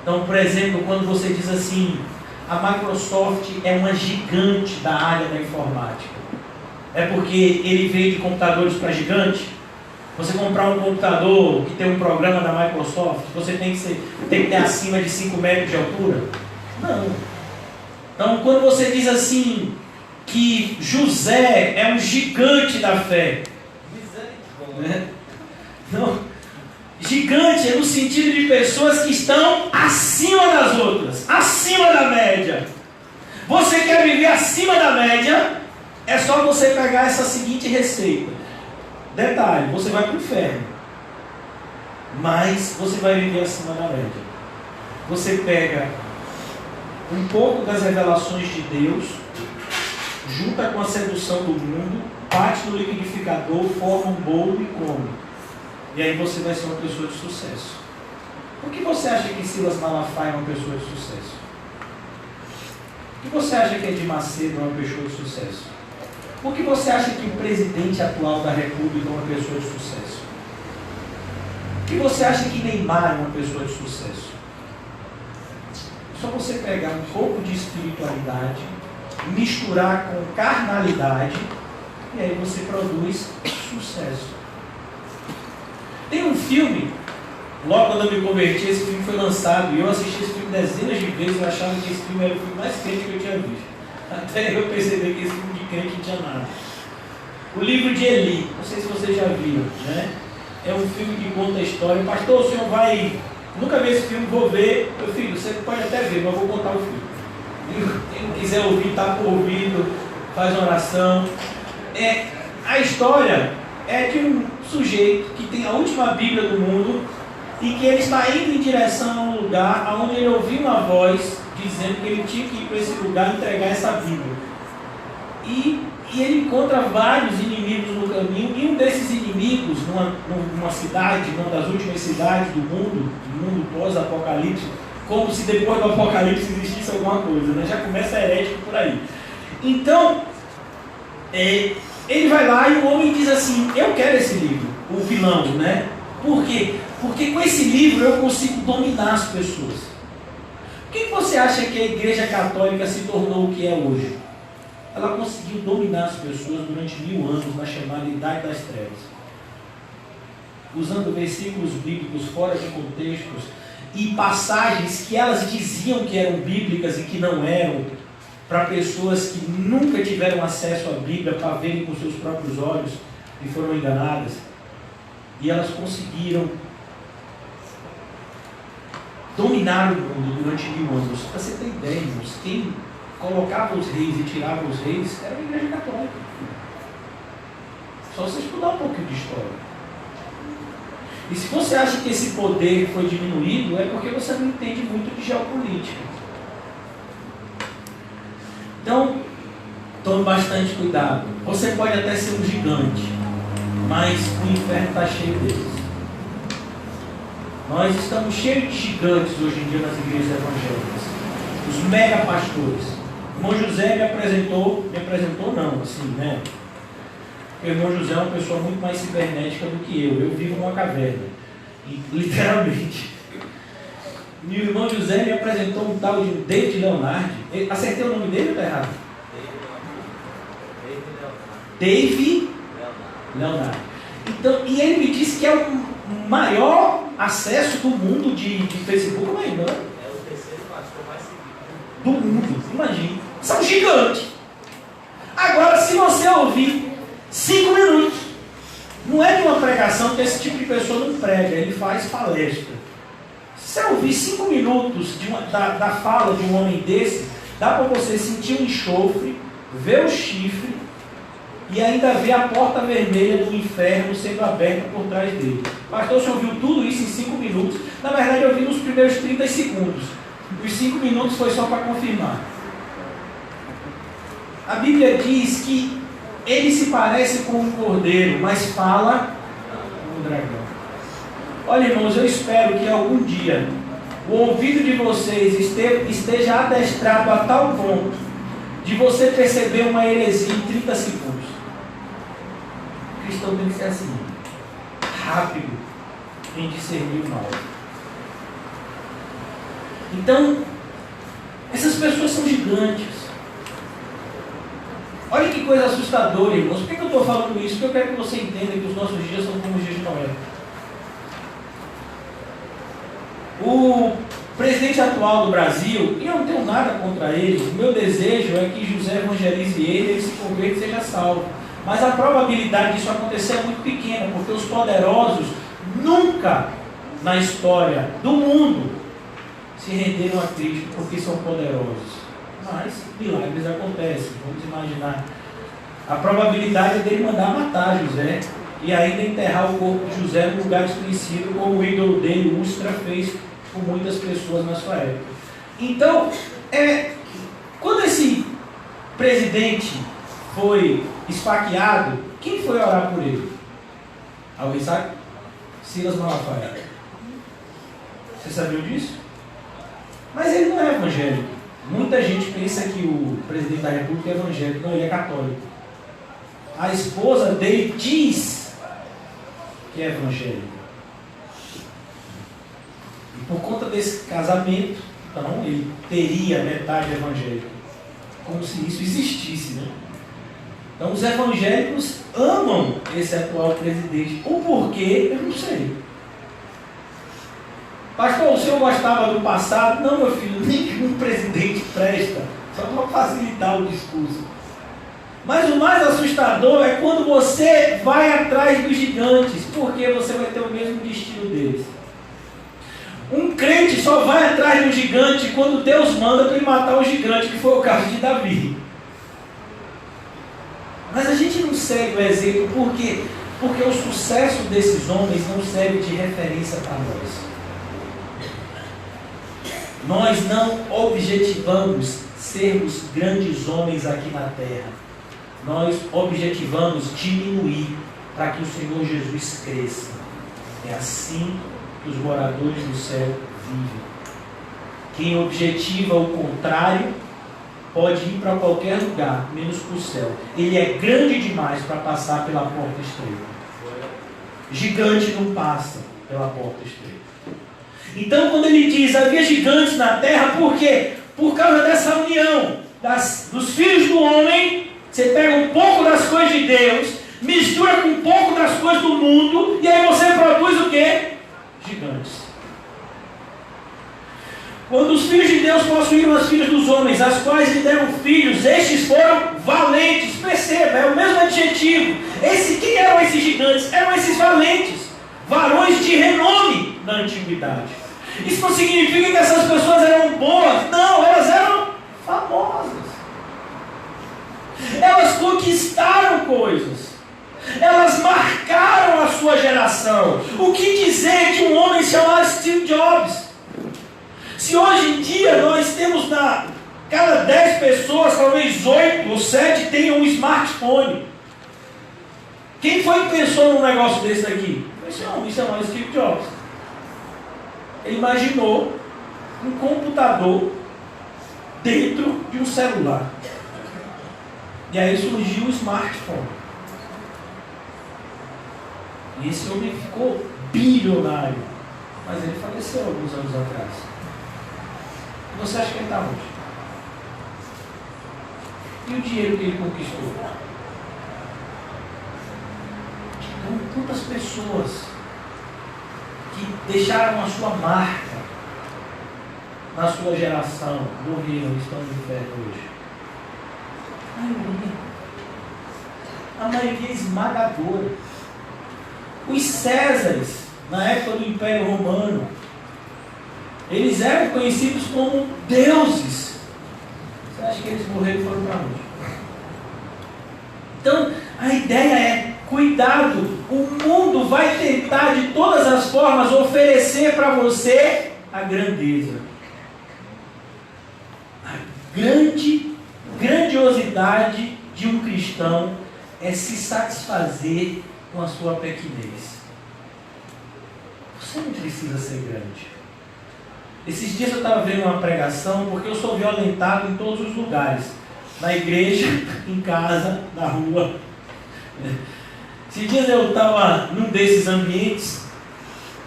Então, por exemplo, quando você diz assim, a Microsoft é uma gigante da área da informática. É porque ele veio de computadores para gigante? Você comprar um computador que tem um programa da Microsoft, você tem que ter acima de 5 metros de altura? Não. Então, quando você diz assim, que José é um gigante da fé, né? Não. Gigante é no sentido de pessoas que estão acima das outras, acima da média. Você quer viver acima da média? É só você pegar essa seguinte receita. Detalhe, você vai para o inferno, mas você vai viver acima da média. Você pega um pouco das revelações de Deus, junta com a sedução do mundo, bate no liquidificador, forma um bolo e come. E aí você vai ser uma pessoa de sucesso. Por que você acha que Silas Malafaia é uma pessoa de sucesso? Por que você acha que Edir Macedo é uma pessoa de sucesso? Por que você acha que o presidente atual da República é uma pessoa de sucesso? Por que você acha que Neymar é uma pessoa de sucesso? É só você pegar um pouco de espiritualidade, misturar com carnalidade, e aí você produz sucesso. Tem um filme, logo quando eu me converti, esse filme foi lançado, e eu assisti esse filme dezenas de vezes, eu achava que esse filme era o filme mais crente que eu tinha visto. Até eu percebi que esse filme de crente não tinha nada. O livro de Eli, não sei se vocês já viram, né? É um filme que conta a história. Pastor, o senhor vai... Nunca vi esse filme, vou ver. Meu filho, você pode até ver, mas eu vou contar o filme. Quem não quiser ouvir, está por ouvido, faz uma oração. A história é de um sujeito que tem a última Bíblia do mundo e que ele está indo em direção a um lugar onde ele ouviu uma voz de dizendo que ele tinha que ir para esse lugar e entregar essa Bíblia. E ele encontra vários inimigos no caminho, e um desses inimigos, numa cidade, uma das últimas cidades do mundo pós-apocalipse, como se depois do apocalipse existisse alguma coisa, né? Já começa herético por aí. Então, ele vai lá e o homem diz assim: eu quero esse livro, o vilão, né? Por quê? Porque com esse livro eu consigo dominar as pessoas. Por que você acha que a Igreja Católica se tornou o que é hoje? Ela conseguiu dominar as pessoas durante 1000 anos na chamada Idade das Trevas, usando versículos bíblicos fora de contextos e passagens que elas diziam que eram bíblicas e que não eram, para pessoas que nunca tiveram acesso à Bíblia para verem com seus próprios olhos e foram enganadas. E elas conseguiram dominar o mundo durante 1000 anos. Para você ter ideia, irmãos, quem colocava os reis e tirava os reis era a Igreja Católica. Só você estudar um pouquinho de história. E se você acha que esse poder foi diminuído, é porque você não entende muito de geopolítica. Então, tome bastante cuidado. Você pode até ser um gigante, mas o inferno está cheio deles. Nós estamos cheios de gigantes hoje em dia nas igrejas evangélicas. Os mega pastores. O irmão José me apresentou não, assim, né? Porque o irmão José é uma pessoa muito mais cibernética do que eu. Eu vivo numa caverna, literalmente. E o irmão José me apresentou um tal de David Leonardi. Acertei o nome dele ou está errado? David Leonardi. Então, e ele me disse que é o maior acesso do mundo de Facebook, não é? É o terceiro pastor mais seguido do mundo, imagine. São gigantes. Agora, se você ouvir 5 minutos, não é de uma pregação, que esse tipo de pessoa não prega, ele faz palestra. Se você ouvir 5 minutos da fala de um homem desse, dá para você sentir o enxofre, ver o chifre e ainda ver a porta vermelha do inferno sendo aberta por trás dele. Pastor, você ouviu tudo isso em 5 minutos? Na verdade, eu vi nos primeiros 30 segundos. Os 5 minutos foi só para confirmar. A Bíblia diz que ele se parece com um cordeiro, mas fala como um dragão. Olha, irmãos, eu espero que algum dia o ouvido de vocês esteja adestrado a tal ponto de você perceber uma heresia em 30 segundos. O cristão tem que ser assim, rápido em discernir o mal. Então, essas pessoas são gigantes. Olha que coisa assustadora, irmãos. Por que eu estou falando isso? Porque eu quero que você entenda que os nossos dias são como os dias de Noé. O presidente atual do Brasil, e eu não tenho nada contra ele, o meu desejo é que José evangelize ele se converta e seja salvo. Mas a probabilidade disso acontecer é muito pequena, porque os poderosos nunca na história do mundo se renderam a Cristo porque são poderosos. Mas milagres acontecem. Vamos imaginar. A probabilidade é dele mandar matar José e ainda enterrar o corpo de José num lugar desconhecido, como o ídolo dele, Ustra, fez com muitas pessoas na sua época. Então, quando esse presidente foi esfaqueado, quem foi orar por ele? Alguém sabe? Silas Malafaia. Você sabia disso? Mas ele não é evangélico. Muita gente pensa que o presidente da República é evangélico. Não, ele é católico. A esposa dele diz que é evangélico. E por conta desse casamento, então, ele teria metade evangélica. Como se isso existisse, né? Então, os evangélicos amam esse atual presidente. O porquê, eu não sei. Pastor, o senhor gostava do passado? Não, meu filho, nenhum presidente presta. Só para facilitar o discurso. Mas o mais assustador é quando você vai atrás dos gigantes, porque você vai ter o mesmo destino deles. Um crente só vai atrás de um gigante quando Deus manda para ele matar o gigante, que foi o caso de Davi. Mas a gente não segue o exemplo, por quê? Porque o sucesso desses homens não serve de referência para nós. Nós não objetivamos sermos grandes homens aqui na terra. Nós objetivamos diminuir para que o Senhor Jesus cresça. É assim que os moradores do céu vivem. Quem objetiva o contrário pode ir para qualquer lugar, menos para o céu. Ele é grande demais para passar pela porta estreita. Gigante não passa pela porta estreita. Então, quando ele diz, havia gigantes na terra, por quê? Por causa dessa união dos filhos do homem. Você pega um pouco das coisas de Deus, mistura com um pouco das coisas do mundo, e aí você produz o quê? Gigantes. Quando os filhos de Deus possuíram as filhas dos homens, as quais lhe deram filhos, estes foram valentes. Perceba, é o mesmo adjetivo. Quem eram esses gigantes? Eram esses valentes, varões de renome na antiguidade. Isso não significa que essas pessoas eram boas. Não, elas eram famosas. Elas conquistaram coisas. Elas marcaram a sua geração. O que dizer de um homem chamado Steve Jobs? Se hoje em dia nós temos cada 10 pessoas, talvez 8 ou 7 tenham um smartphone. Quem foi que pensou num negócio desse daqui? Esse homem chamado Steve Jobs. Ele imaginou um computador dentro de um celular. E aí surgiu o smartphone. E esse homem ficou bilionário. Mas ele faleceu alguns anos atrás. E você acha que ele está onde? E o dinheiro que ele conquistou? Então, quantas pessoas que deixaram a sua marca na sua geração morreram e estão no inferno hoje? A maioria esmagadora. Os Césares, na época do Império Romano, eles eram conhecidos como deuses. Você acha que eles morreram e foram para onde? Então, a ideia é, cuidado, o mundo vai tentar de todas as formas oferecer para você a grandeza. A grandiosidade de um cristão é se satisfazer com a sua pequenez. Você não precisa ser grande. Esses dias eu estava vendo uma pregação, porque eu sou violentado em todos os lugares. Na igreja, em casa, na rua. Esses dias eu estava num desses ambientes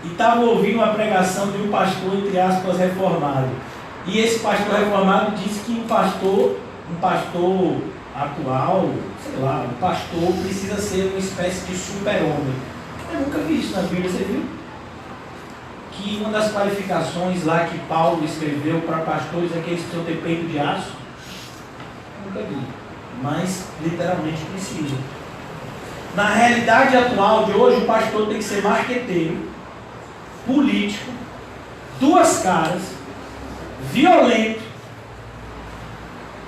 e estava ouvindo uma pregação de um pastor, entre aspas, reformado. E esse pastor reformado disse que um pastor atual, sei lá, um pastor precisa ser uma espécie de super-homem. Eu nunca vi isso na Bíblia, você viu? Que uma das qualificações lá que Paulo escreveu para pastores é que eles precisam ter peito de aço. Nunca vi. Mas literalmente precisa. Na realidade atual de hoje, o pastor tem que ser marqueteiro, político, duas caras, violento,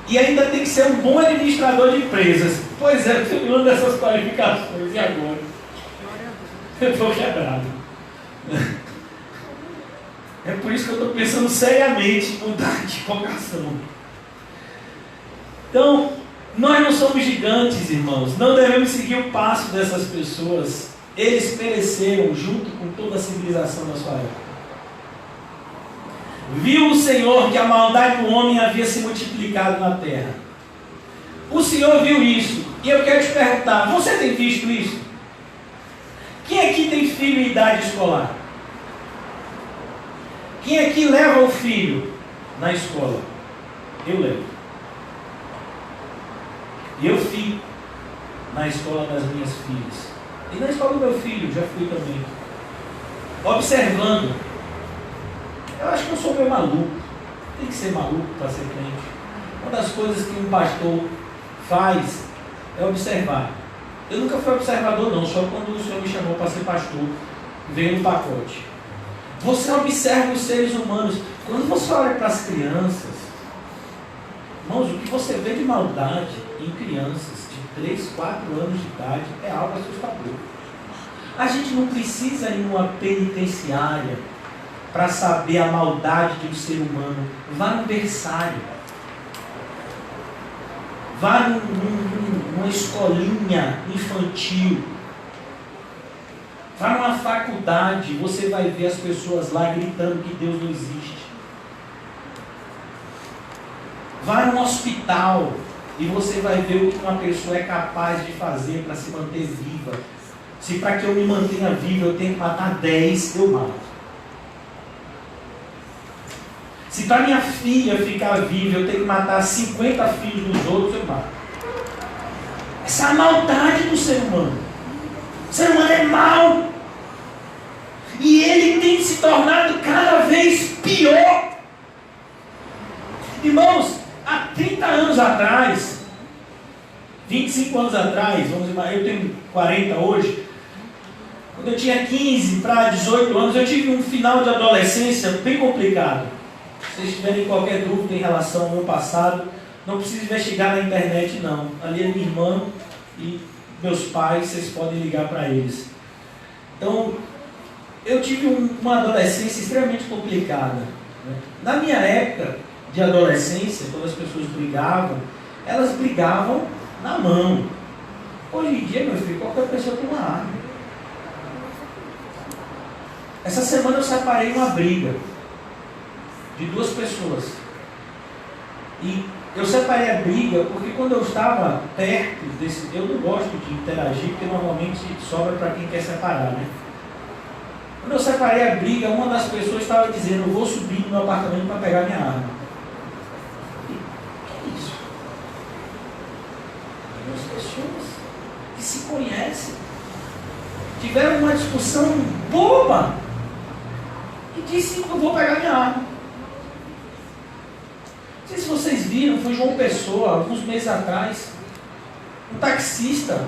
e ainda tem que ser um bom administrador de empresas. Pois é, você me manda essas qualificações, e agora? Eu estou quebrado. É por isso que eu estou pensando seriamente em mudar de vocação. Então, nós não somos gigantes, irmãos. Não devemos seguir o passo dessas pessoas. Eles pereceram junto com toda a civilização da sua época. Viu o Senhor que a maldade do homem havia se multiplicado na terra. O Senhor viu isso. E eu quero te perguntar, você tem visto isso? Quem aqui tem filho em idade escolar? Quem aqui leva o filho na escola? Eu levo. E eu fico na escola das minhas filhas. E na escola do meu filho, já fui também. Observando. Eu acho que eu sou meio maluco. Tem que ser maluco para ser crente. Uma das coisas que um pastor faz é observar. Eu nunca fui observador não, só quando o Senhor me chamou para ser pastor. Veio no pacote. Você observa os seres humanos. Quando você olha para as crianças, irmãos, o que você vê de maldade em crianças de 3, 4 anos de idade é algo assustador. A gente não precisa ir numa penitenciária para saber a maldade de um ser humano. Vá no berçário. Vá numa escolinha infantil. Vá numa faculdade. Você vai ver as pessoas lá gritando que Deus não existe. Vá num hospital e você vai ver o que uma pessoa é capaz de fazer para se manter viva. Se para que eu me mantenha vivo eu tenho que matar 10, eu mato. Se para minha filha ficar viva eu tenho que matar 50 filhos dos outros, eu mato. Essa é a maldade do ser humano. O ser humano é mau. E ele tem se tornado cada vez pior. Irmãos, há 30 anos atrás, 25 anos atrás, vamos imaginar, eu tenho 40 hoje, quando eu tinha 15 para 18 anos, eu tive um final de adolescência bem complicado. Se vocês tiverem qualquer dúvida em relação ao meu passado, não precisa investigar na internet não. Ali é minha irmã e meus pais, vocês podem ligar para eles. Então, eu tive uma adolescência extremamente complicada. Na minha época de adolescência, quando as pessoas brigavam, elas brigavam na mão. Hoje em dia, meu filho, qualquer pessoa tem uma arma. Essa semana eu separei uma briga de 2 pessoas. E eu separei a briga porque quando eu estava perto desse... Eu não gosto de interagir, porque normalmente sobra para quem quer separar, né? Quando eu separei a briga, uma das pessoas estava dizendo: eu vou subir no meu apartamento para pegar minha arma. Que é isso? As pessoas que se conhecem tiveram uma discussão boba e disse: eu vou pegar minha arma. Não sei se vocês viram, foi João Pessoa, alguns meses atrás, um taxista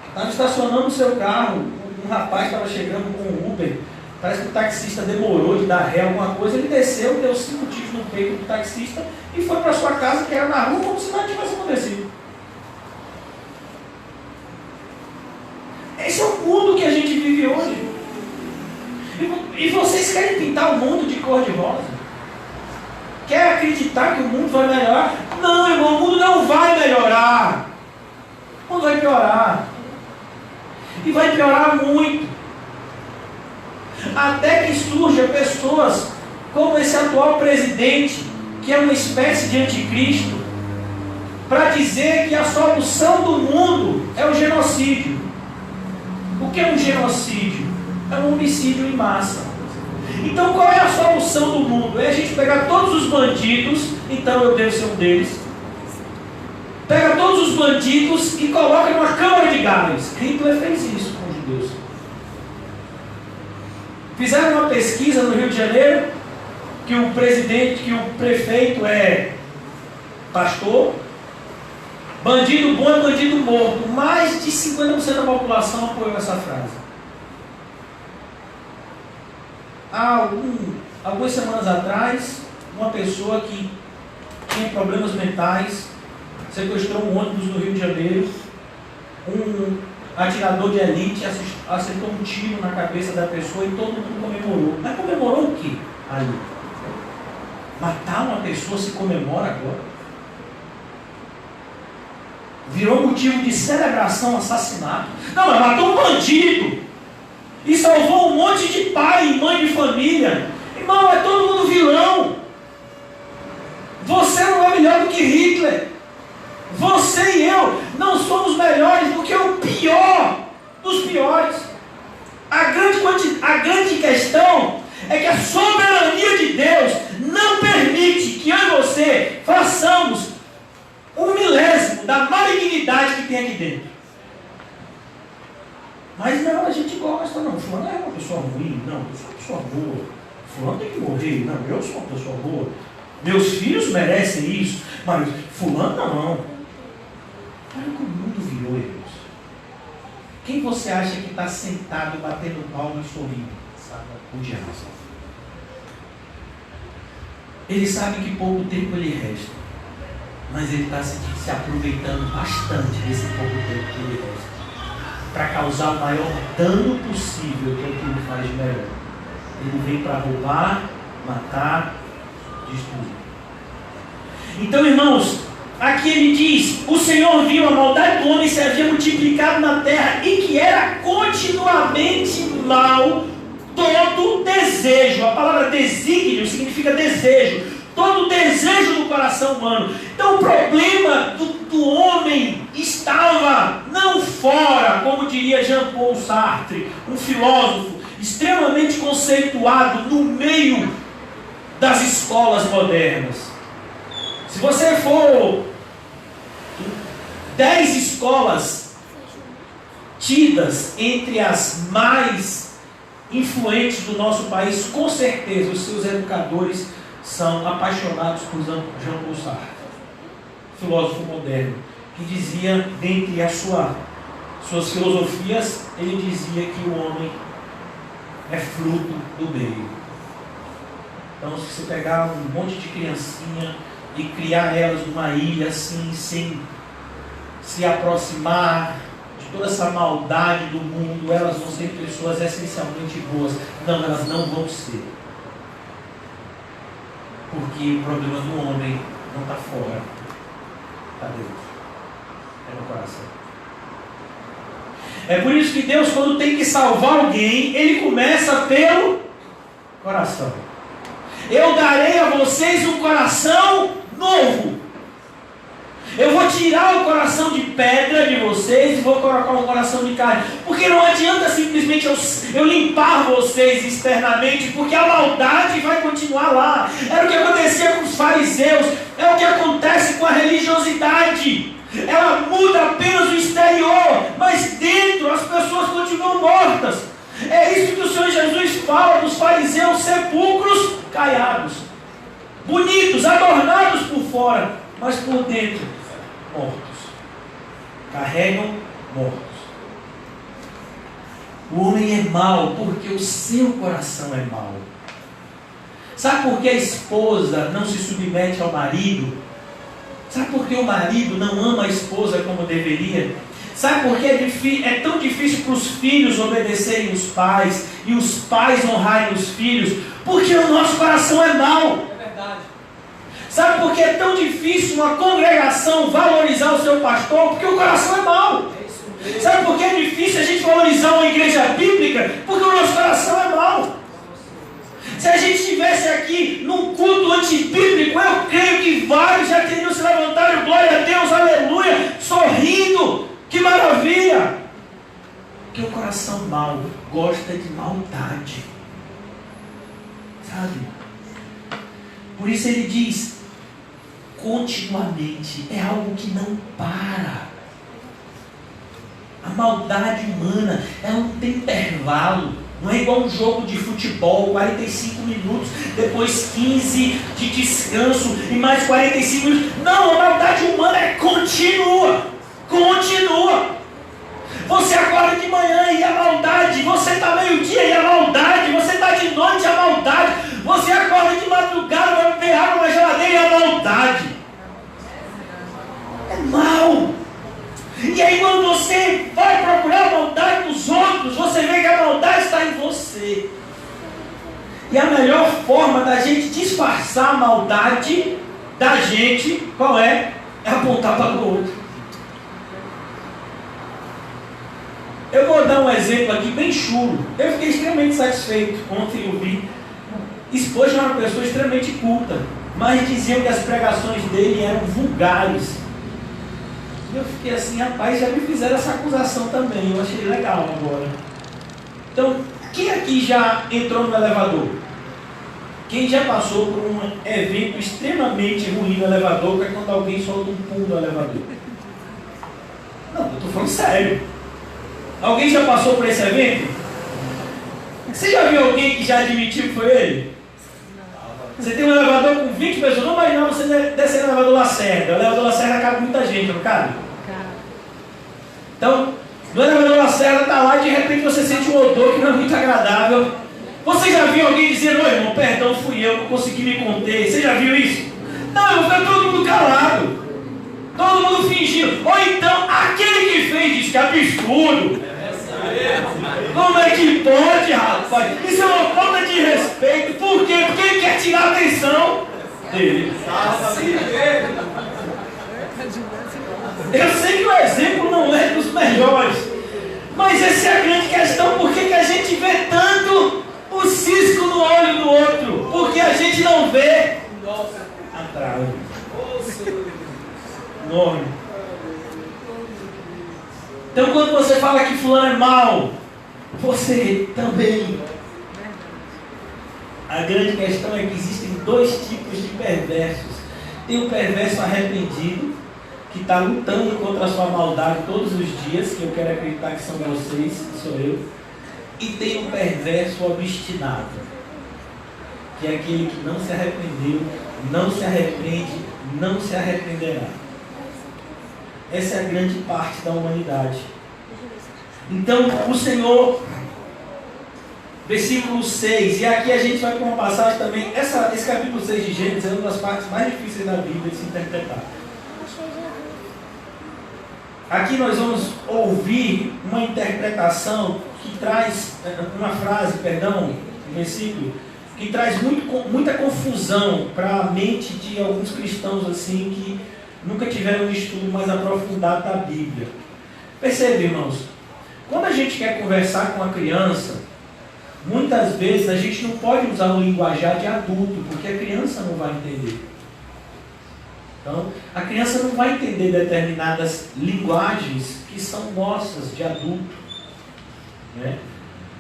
estava estacionando o seu carro, um rapaz estava chegando com um Uber, parece que o taxista demorou de dar ré, alguma coisa, ele desceu, deu 5 tiros no peito do taxista e foi para sua casa, que era na rua, como se nada tivesse acontecido. Esse é o mundo que a gente vive hoje. E vocês querem pintar o mundo de cor de rosa? Quer acreditar que o mundo vai melhorar? Não, irmão, o mundo não vai melhorar. O mundo vai piorar. E vai piorar muito. Até que surjam pessoas como esse atual presidente, que é uma espécie de anticristo, para dizer que a solução do mundo é o genocídio. O que é um genocídio? É um homicídio em massa. Então qual é a solução do mundo? É a gente pegar todos os bandidos, então eu devo ser um deles. Pega todos os bandidos e coloca numa câmara de gás. Hitler fez isso com os judeus. Fizeram uma pesquisa no Rio de Janeiro, que o prefeito é pastor. Bandido bom é bandido morto. Mais de 50% da população apoiou essa frase. Há algumas semanas atrás, uma pessoa que tinha problemas mentais sequestrou um ônibus no Rio de Janeiro. Um atirador de elite acertou um tiro na cabeça da pessoa e todo mundo comemorou. Mas comemorou o quê ali? Matar uma pessoa se comemora agora? Virou motivo de celebração, assassinato. Não, mas matou um bandido e salvou um monte de pai e mãe de família. Irmão, é todo mundo vilão. Você não é melhor do que Hitler. Você e eu não somos melhores do que o pior dos piores. A grande questão é que a soberania de Deus não permite que eu e você façamos 1/1000 da malignidade que tem aqui dentro. Mas não, a gente gosta, não. Fulano é uma pessoa ruim, não, eu sou uma pessoa boa. Fulano tem que morrer, não, eu sou uma pessoa boa. Meus filhos merecem isso, mas fulano não. Olha o que o mundo virou, irmãos. Quem você acha que está sentado, batendo palma e sorrindo? O diabo. Ele sabe que pouco tempo ele resta, mas ele está se aproveitando bastante desse pouco tempo que ele resta para causar o maior dano possível que aquilo faz de melhor. Ele vem para roubar, matar, destruir. Então, irmãos, aqui ele diz: o Senhor viu a maldade do homem se havia multiplicado na terra e que era continuamente mal todo desejo. A palavra desígnio significa desejo. Todo desejo do coração humano. Então o problema do homem estava não fora, como diria Jean-Paul Sartre, um filósofo extremamente conceituado no meio das escolas modernas. Se você for 10 escolas tidas entre as mais influentes do nosso país, com certeza os seus educadores são apaixonados por Jean-Paul Sartre, filósofo moderno, que dizia, dentre as suas filosofias, ele dizia que o homem é fruto do meio. Então, se você pegar um monte de criancinha e criar elas numa ilha assim, sem se aproximar de toda essa maldade do mundo, elas vão ser pessoas essencialmente boas. Não, elas não vão ser. Porque o problema do homem não está fora, está dentro, é no coração. É por isso que Deus, quando tem que salvar alguém, Ele começa pelo coração. Eu darei a vocês um coração novo. Eu vou tirar o coração de pedra de vocês e vou colocar um coração de carne. Porque não adianta simplesmente eu limpar vocês externamente, porque a maldade vai continuar lá. Era o que acontecia com os fariseus, é o que acontece com a religiosidade. Ela muda apenas o exterior, mas dentro as pessoas continuam mortas. É isso que o Senhor Jesus fala dos fariseus: sepulcros caiados, bonitos, adornados por fora, mas por dentro mortos, carregam mortos. O homem é mau porque o seu coração é mau. Sabe por que a esposa não se submete ao marido? Sabe por que o marido não ama a esposa como deveria? Sabe por que é tão difícil para os filhos obedecerem os pais e os pais honrarem os filhos? Porque o nosso coração é mau. É verdade. Sabe por que é tão difícil uma congregação valorizar o seu pastor? Porque o coração é mau. Sabe por que é difícil a gente valorizar uma igreja bíblica? Porque o nosso coração é mau. Se a gente estivesse aqui num culto antibíblico, eu creio que vários já teriam se levantado, glória a Deus, aleluia, sorrindo, que maravilha. Porque o coração mau gosta de maldade, sabe? Por isso ele diz, continuamente, é algo que não para. A maldade humana, ela não tem intervalo. Não é igual um jogo de futebol, 45 minutos, depois 15 de descanso e mais 45 minutos. Não, a maldade humana é contínua. Continua. Você acorda de manhã e a maldade, você está meio-dia e a maldade, você está de noite e a maldade, você acorda de madrugada, vai beber água na geladeira e a maldade. É mal. E aí quando você vai procurar a maldade nos outros, você vê que a maldade está em você. E a melhor forma da gente disfarçar a maldade da gente, qual é? É apontar para o outro. Eu vou dar um exemplo aqui bem chulo. Eu fiquei extremamente satisfeito. Ontem eu vi. Spurgeon é uma pessoa extremamente culta, mas diziam que as pregações dele eram vulgares. Eu fiquei assim, rapaz, já me fizeram essa acusação também. Eu achei legal agora. Então, quem aqui já entrou no elevador? Quem já passou por um evento extremamente ruim no elevador, que é quando alguém solta um pulo no elevador? Não, eu estou falando sério. Alguém já passou por esse evento? Você já viu alguém que já admitiu que foi ele? Você tem um elevador com 20 pessoas, não imagina você descer no elevador Lacerda. O elevador Lacerda cabe muita gente, não cabe? Então, no elevador Lacerda está lá e de repente você sente um odor que não é muito agradável. Você já viu alguém dizendo, ô irmão, perdão, fui eu, não consegui me conter. Você já viu isso? Não, fica todo mundo calado. Todo mundo fingindo. Ou então, aquele que fez diz que absurdo. Como é que pode, rapaz? Isso é uma falta de respeito. Por quê? Porque ele quer tirar a atenção dele. Eu sei que o exemplo não é dos melhores, mas essa é a grande questão. Por que a gente vê tanto o cisco no olho do outro? Porque a gente não vê a trave. Enorme. Então quando você fala que fulano é mau, você também. A grande questão é que existem dois tipos de perversos. Tem o perverso arrependido, que está lutando contra a sua maldade todos os dias, que eu quero acreditar que são vocês, que sou eu. E tem o perverso obstinado, que é aquele que não se arrependeu, não se arrepende, não se arrependerá. Essa é a grande parte da humanidade. Então o Senhor, versículo 6, e aqui a gente vai para uma passagem também, esse capítulo 6 de Gênesis é uma das partes mais difíceis da Bíblia de se interpretar. Aqui nós vamos ouvir uma interpretação que traz, um versículo, que traz muita confusão para a mente de alguns cristãos assim que nunca tiveram um estudo mais aprofundado da Bíblia. Percebe, irmãos? Quando a gente quer conversar com a criança, muitas vezes a gente não pode usar o linguajar de adulto, porque a criança não vai entender. Então, a criança não vai entender determinadas linguagens que são nossas, de adulto. Né?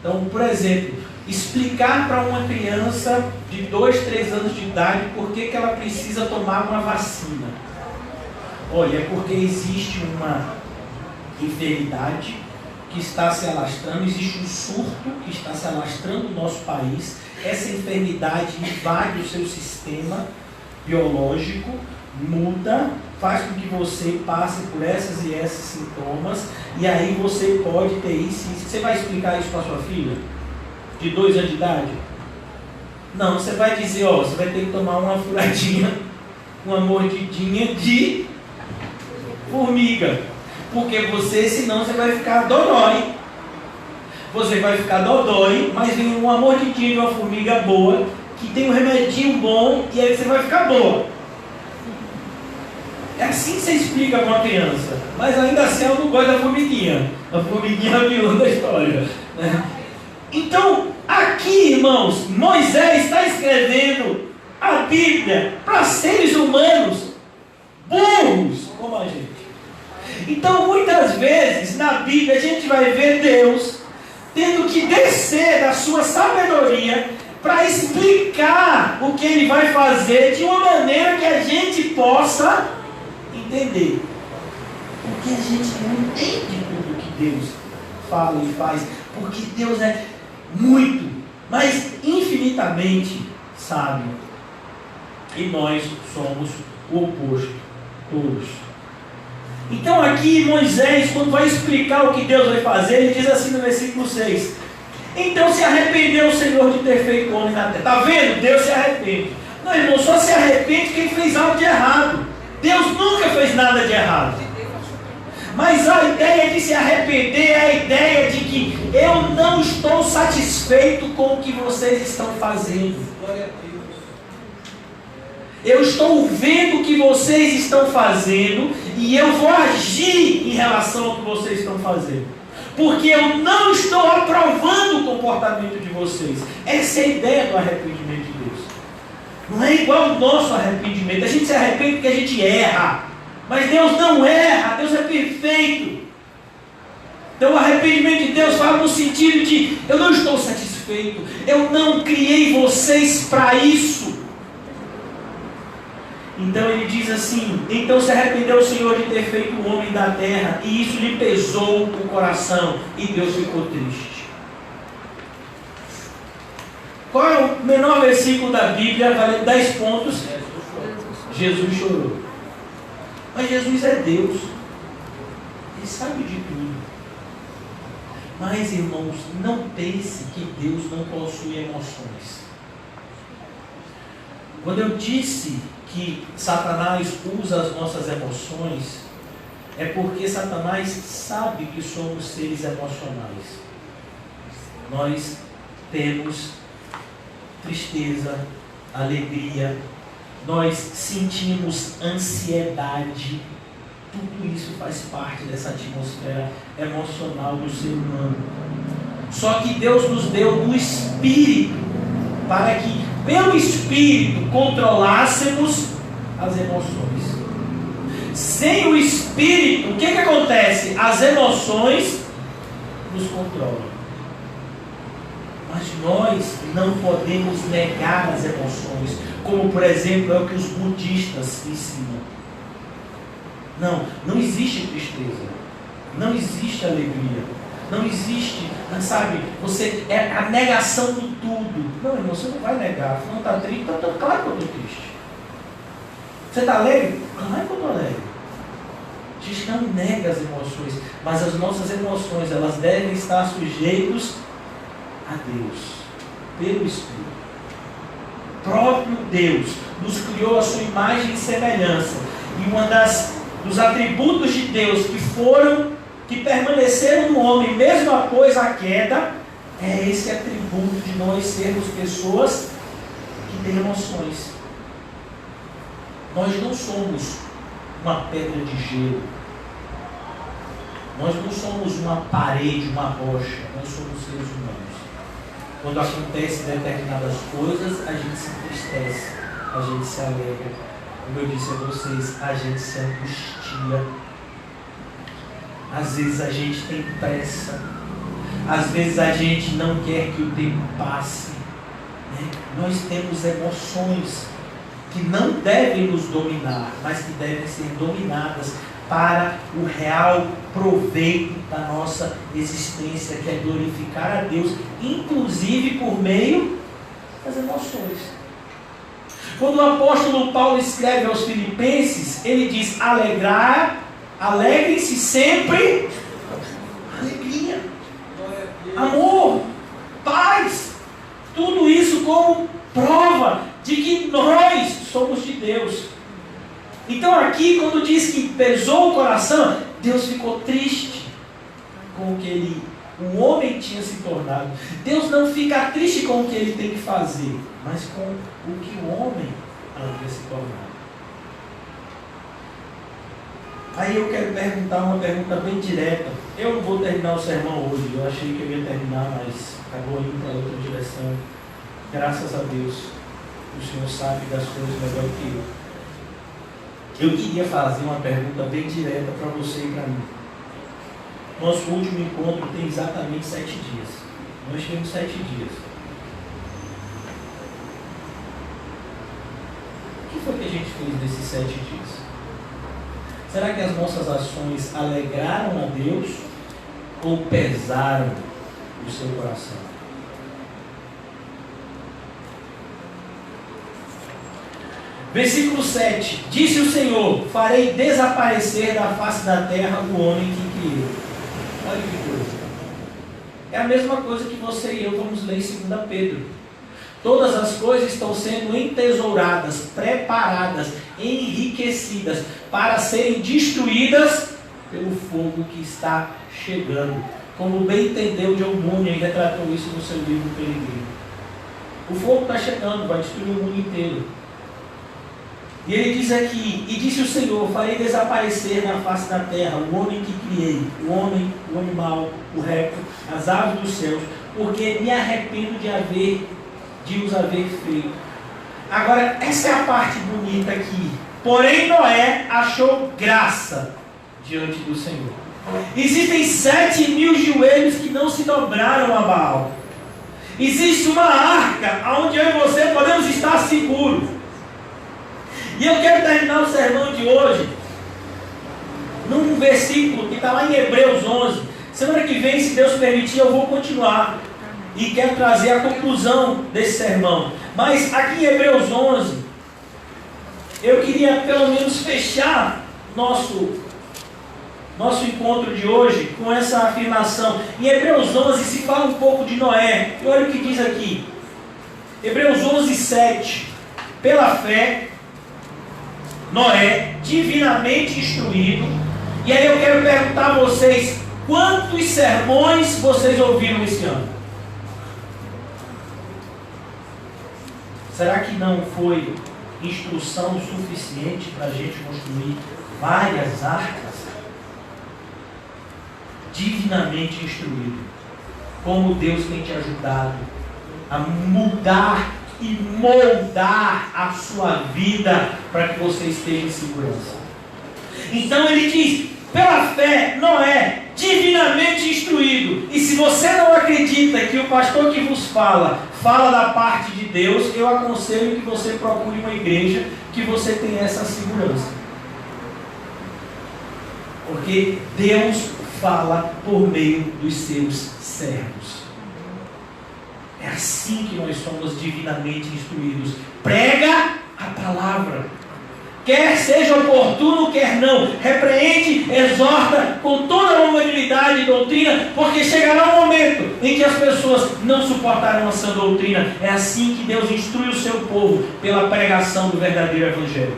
Então, por exemplo, explicar para uma criança de 2, 3 anos de idade por que ela precisa tomar uma vacina. Olha, é porque existe uma enfermidade que está se alastrando, existe um surto que está se alastrando no nosso país. Essa enfermidade invade o seu sistema biológico, muda, faz com que você passe por essas e esses sintomas, e aí você pode ter isso. Você vai explicar isso para sua filha? De 2 anos de idade? Não, você vai dizer, ó, você vai ter que tomar uma furadinha, uma mordidinha de formiga. Porque senão você vai ficar dodói. Você vai ficar dodói, mas vem uma mordidinha de uma formiga boa, que tem um remedinho bom, e aí você vai ficar boa. É assim que você explica para uma criança. Mas ainda assim ela não gosta da formiguinha. A formiguinha é a vilã da história. Né? Então, aqui, irmãos, Moisés está escrevendo a Bíblia para seres humanos burros como a gente. Então, muitas vezes, na Bíblia, a gente vai ver Deus tendo que descer da sua sabedoria para explicar o que Ele vai fazer de uma maneira que a gente possa entender. Porque a gente não entende tudo que Deus fala e faz. Porque Deus é muito, mas infinitamente sábio. E nós somos o oposto, todos. Então aqui Moisés, quando vai explicar o que Deus vai fazer, ele diz assim no versículo 6: então se arrependeu o Senhor de ter feito o homem na terra. Está vendo? Deus se arrepende. Não, irmão, só se arrepende quem fez algo de errado. Deus nunca fez nada de errado. Mas a ideia de se arrepender é a ideia de que eu não estou satisfeito com o que vocês estão fazendo. Eu estou vendo o que vocês estão fazendo e eu vou agir em relação ao que vocês estão fazendo. Porque eu não estou aprovando o comportamento de vocês. Essa é a ideia do arrependimento de Deus. Não é igual ao nosso arrependimento. A gente se arrepende porque a gente erra. Mas Deus não erra, Deus é perfeito. Então o arrependimento de Deus fala no sentido de eu não estou satisfeito. Eu não criei vocês para isso. Então ele diz assim: então se arrependeu o Senhor de ter feito o homem da terra, e isso lhe pesou o coração, e Deus ficou triste. Qual é o menor versículo da Bíblia? Vale 10 pontos. Jesus chorou. Mas Jesus é Deus. Ele sabe de tudo. Mas, irmãos, não pense que Deus não possui emoções. Quando eu disse que Satanás usa as nossas emoções, é porque Satanás sabe que somos seres emocionais. nós temos tristeza, alegria, nós sentimos ansiedade. Tudo isso faz parte dessa atmosfera emocional do ser humano. Só que Deus nos deu o Espírito para que, pelo Espírito, controlássemos as emoções. Sem o Espírito, o que acontece? As emoções nos controlam. Mas nós não podemos negar as emoções, como por exemplo é o que os budistas ensinam. Não existe tristeza, não existe alegria, não existe, sabe, você é a negação do tudo. Não, irmão, você não vai negar. Você não está triste, então, claro que eu estou triste. Você está alegre? Claro que eu estou alegre. A gente não nega as emoções, mas as nossas emoções, elas devem estar sujeitas a Deus, pelo Espírito. O próprio Deus nos criou a sua imagem e semelhança. E uma dos atributos de Deus que permaneceram no homem mesmo após a queda, é esse atributo de nós sermos pessoas que têm emoções. Nós não somos uma pedra de gelo. Nós não somos uma parede, uma rocha. Nós somos seres humanos. Quando acontecem determinadas coisas, a gente se entristece, a gente se alegra. Como eu disse a vocês, a gente se angustia. Às vezes a gente tem pressa. Às vezes a gente não quer que o tempo passe. Nós temos emoções que não devem nos dominar, mas que devem ser dominadas para o real proveito da nossa existência, que é glorificar a Deus, inclusive por meio das emoções. Quando o apóstolo Paulo escreve aos Filipenses, ele diz: alegrem-se sempre, alegria, amor, paz, tudo isso como prova de que nós somos de Deus. Então aqui, quando diz que pesou o coração, Deus ficou triste com o que o homem tinha se tornado. Deus não fica triste com o que ele tem que fazer, mas com o que o homem havia se tornado. Aí eu quero perguntar uma pergunta bem direta. Eu não vou terminar o sermão hoje. Eu achei que eu ia terminar, mas acabou indo para outra direção. Graças a Deus, o Senhor sabe das coisas melhor que eu. Eu queria fazer uma pergunta bem direta para você e para mim. Nosso último encontro tem exatamente 7 dias. Nós temos 7 dias. O que foi que a gente fez nesses 7 dias? Será que as nossas ações alegraram a Deus ou pesaram o seu coração? Versículo 7. Disse o Senhor: farei desaparecer da face da terra o homem que criei. Olha que coisa. É a mesma coisa que você e eu vamos ler em 2 Pedro. Todas as coisas estão sendo entesouradas, preparadas, enriquecidas para serem destruídas pelo fogo que está chegando. Como bem entendeu John Bunyan e retratou isso no seu livro Peregrino. O fogo está chegando, vai destruir o mundo inteiro. E ele diz aqui: e disse o Senhor: farei desaparecer na face da terra o homem que criei, o homem, o animal, o réptil, as aves dos céus, porque me arrependo de os haver feito. Agora, essa é a parte bonita aqui. Porém Noé achou graça diante do Senhor. Existem 7.000 joelhos que não se dobraram a Baal. Existe uma arca onde eu e você podemos estar seguros. E eu quero terminar o sermão de hoje num versículo que está lá em Hebreus 11. Semana que vem, se Deus permitir, eu vou continuar. E quero trazer a conclusão desse sermão. Mas aqui em Hebreus 11, eu queria pelo menos fechar nosso encontro de hoje com essa afirmação. Em Hebreus 11 se fala um pouco de Noé. E olha o que diz aqui. Hebreus 11, 7. Pela fé, Noé, divinamente instruído. E aí eu quero perguntar a vocês: quantos sermões vocês ouviram esse ano? Será que não foi instrução suficiente para a gente construir várias arcas? Divinamente instruído. Como Deus tem te ajudado a mudar e moldar a sua vida para que você esteja em segurança. Então ele diz, pela fé, Noé, divinamente instruído. E se você não acredita que o pastor que vos fala da parte de Deus, eu aconselho que você procure uma igreja que você tenha essa segurança. Porque Deus fala por meio dos seus servos. É assim que nós somos divinamente instruídos. Prega a palavra. Quer seja oportuno, quer não. Repreende, exorta com toda a longanimidade e doutrina, porque chegará um momento em que as pessoas não suportarão essa doutrina. É assim que Deus instrui o seu povo, pela pregação do verdadeiro evangelho.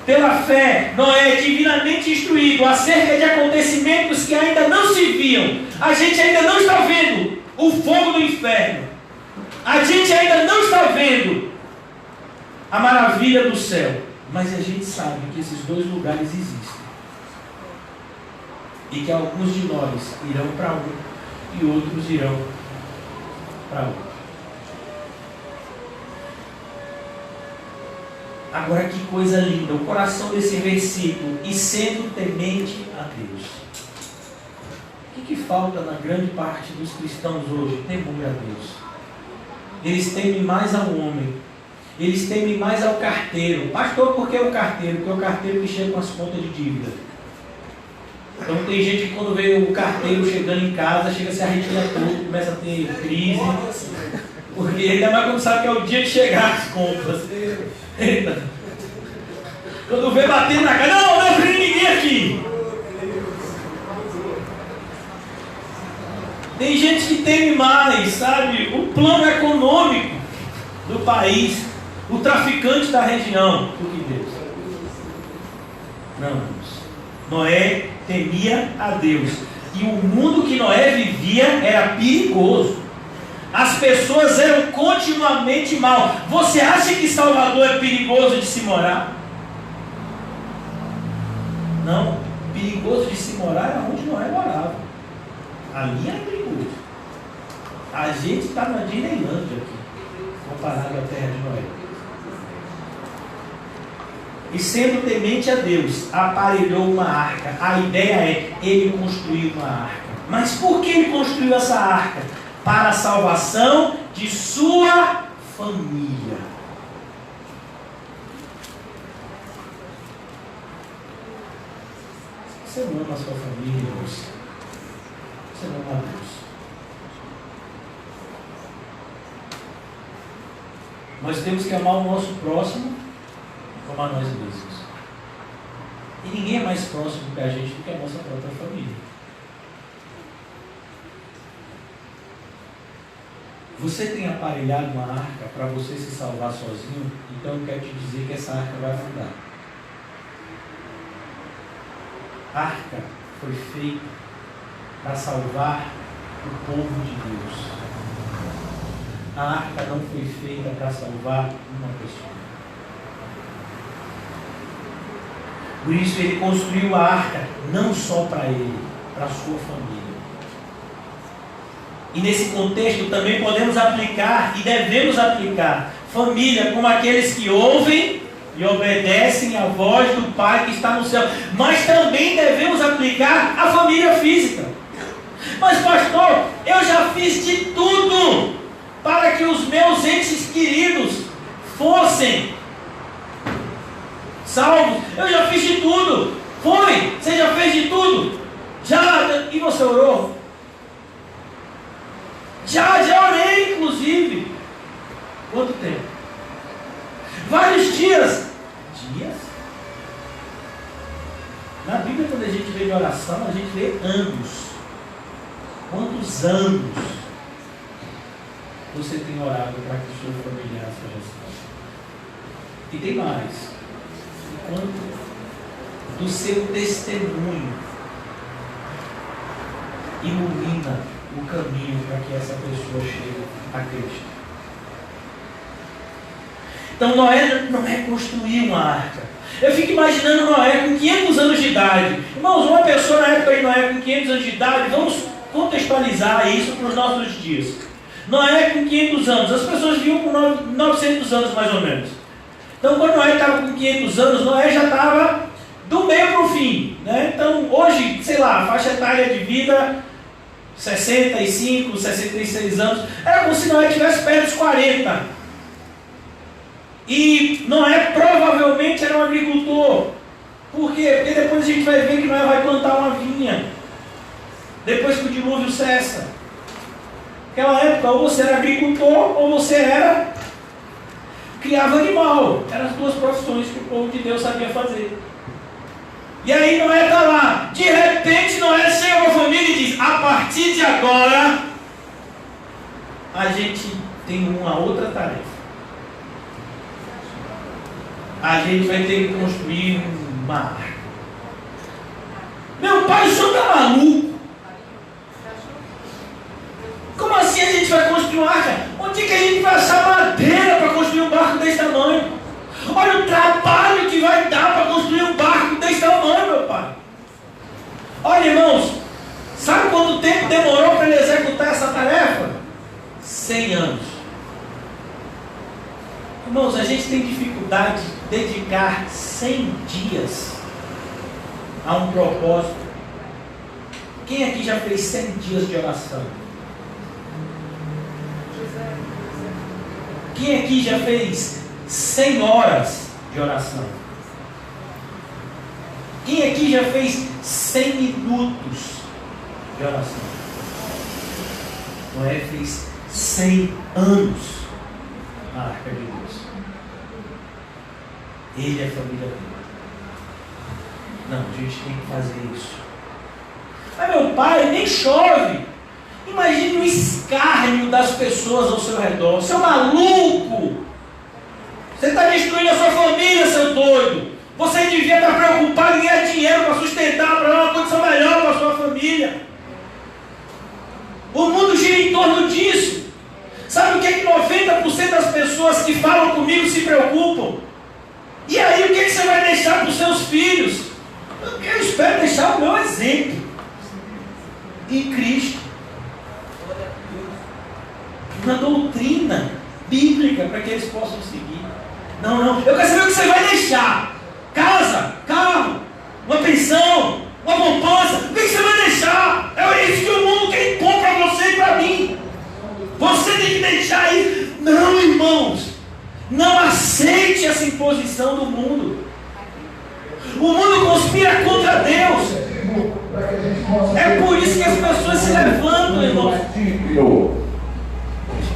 Pela fé, Noé é divinamente instruído acerca de acontecimentos que ainda não se viam. A gente ainda não está vendo o fogo do inferno. A gente ainda não está vendo a maravilha do céu. Mas a gente sabe que esses dois lugares existem. E que alguns de nós irão para um e outros irão para outro. Agora que coisa linda, o coração desse versículo, e sendo temente a Deus. O que falta na grande parte dos cristãos hoje? Temor a Deus. Eles temem mais ao homem. Eles temem mais ao carteiro. Pastor, por que o carteiro? Porque é o carteiro que chega com as contas de dívida. Então tem gente que quando vê o carteiro chegando em casa, chega a se arrepiar todo, começa a ter crise. Porque ainda mais quando sabe que é o dia de chegar as contas. Eita. Quando vê batendo na cara, não é ninguém aqui. Tem gente que teme mais, sabe, o plano econômico do país, o traficante da região, do que Deus. Não, Noé temia a Deus. E o mundo que Noé vivia era perigoso. As pessoas eram continuamente mal. Você acha que Salvador é perigoso de se morar? Não, perigoso de se morar era onde Noé morava. Ali é perigoso. A gente está na Disneylândia aqui, comparado à terra de Noé. E sendo temente a Deus, aparelhou uma arca. A ideia é, ele construiu uma arca. Mas por que ele construiu essa arca? Para a salvação de sua família. Você não ama a sua família, irmãos? Você não ama a Deus. Nós temos que amar o nosso próximo como a nós mesmos. E ninguém é mais próximo que a gente do que a nossa própria família. Você tem aparelhado uma arca para você se salvar sozinho? Então eu quero te dizer que essa arca vai afundar. A arca foi feita para salvar o povo de Deus. A arca não foi feita para salvar uma pessoa. Por isso ele construiu a arca não só para ele, para a sua família. E nesse contexto também podemos aplicar e devemos aplicar família como aqueles que ouvem e obedecem à voz do Pai que está no céu. Mas também devemos aplicar a família física. Mas pastor, eu já fiz de tudo para que os meus entes queridos fossem salvos. Eu já fiz de tudo. Foi? Você já fez de tudo? Já? E você orou? Já orei, inclusive. Quanto tempo? Vários dias. Dias? Na Bíblia, quando a gente vê de oração, a gente vê anos. Quantos anos você tem orado para que o seu familiar seja salvo? E tem mais. Quanto do seu testemunho ilumina o caminho para que essa pessoa chegue a Cristo. Então Noé construiu uma arca. Eu fico imaginando Noé com 500 anos de idade. Irmãos, uma pessoa na época de Noé com 500 anos de idade, vamos contextualizar isso para os nossos dias. Noé com 500 anos, as pessoas viviam com 900 anos mais ou menos. Então quando Noé estava com 500 anos, Noé já estava do meio para o fim, né? Então hoje, sei lá, a faixa etária de vida 65, 66 anos, era como se Noé tivesse perto dos 40. E Noé provavelmente era um agricultor. Por quê? Porque depois a gente vai ver que Noé vai plantar uma vinha. Depois que o dilúvio cessa. Naquela época, ou você era agricultor, ou você criava animal. Eram as duas profissões que o povo de Deus sabia fazer. E aí Noé está lá. De repente Noé chega para a família e diz: a partir de agora, a gente tem uma outra tarefa. A gente vai ter que construir uma arca. Meu pai, o senhor está maluco? Como assim a gente vai construir uma arca? Onde que a gente vai achar madeira para construir um barco desse tamanho? Olha o trabalho que vai dar para construir um barco desse tamanho, meu pai. Olha, irmãos, sabe quanto tempo demorou para ele executar essa tarefa? 100 anos. Irmãos, a gente tem dificuldade de dedicar 100 dias a um propósito. Quem aqui já fez 100 dias de oração? Quem aqui já fez 100 horas de oração? Quem aqui já fez 100 minutos de oração? Noé fez 100 anos na arca de Deus. Ele é a família dele. Não, a gente tem que fazer isso. Mas meu pai, nem chove. Imagine o escárnio das pessoas ao seu redor. Seu maluco! Você está destruindo a sua família, seu doido. Você devia estar preocupado em ganhar dinheiro para sustentar, para dar uma condição melhor para a sua família. O mundo gira em torno disso. Sabe o que é que 90% das pessoas que falam comigo se preocupam? E aí, o que você vai deixar para os seus filhos? Eu espero deixar o meu exemplo em Cristo. Uma doutrina bíblica para que eles possam seguir. Não. Eu quero saber o que você vai deixar. Casa, carro, uma pensão, uma poupança. O que você vai deixar? É isso que o mundo quer impor para você e para mim. Você tem que deixar isso. Não, irmãos. Não aceite essa imposição do mundo. O mundo conspira contra Deus. É por isso que as pessoas se levantam, irmãos.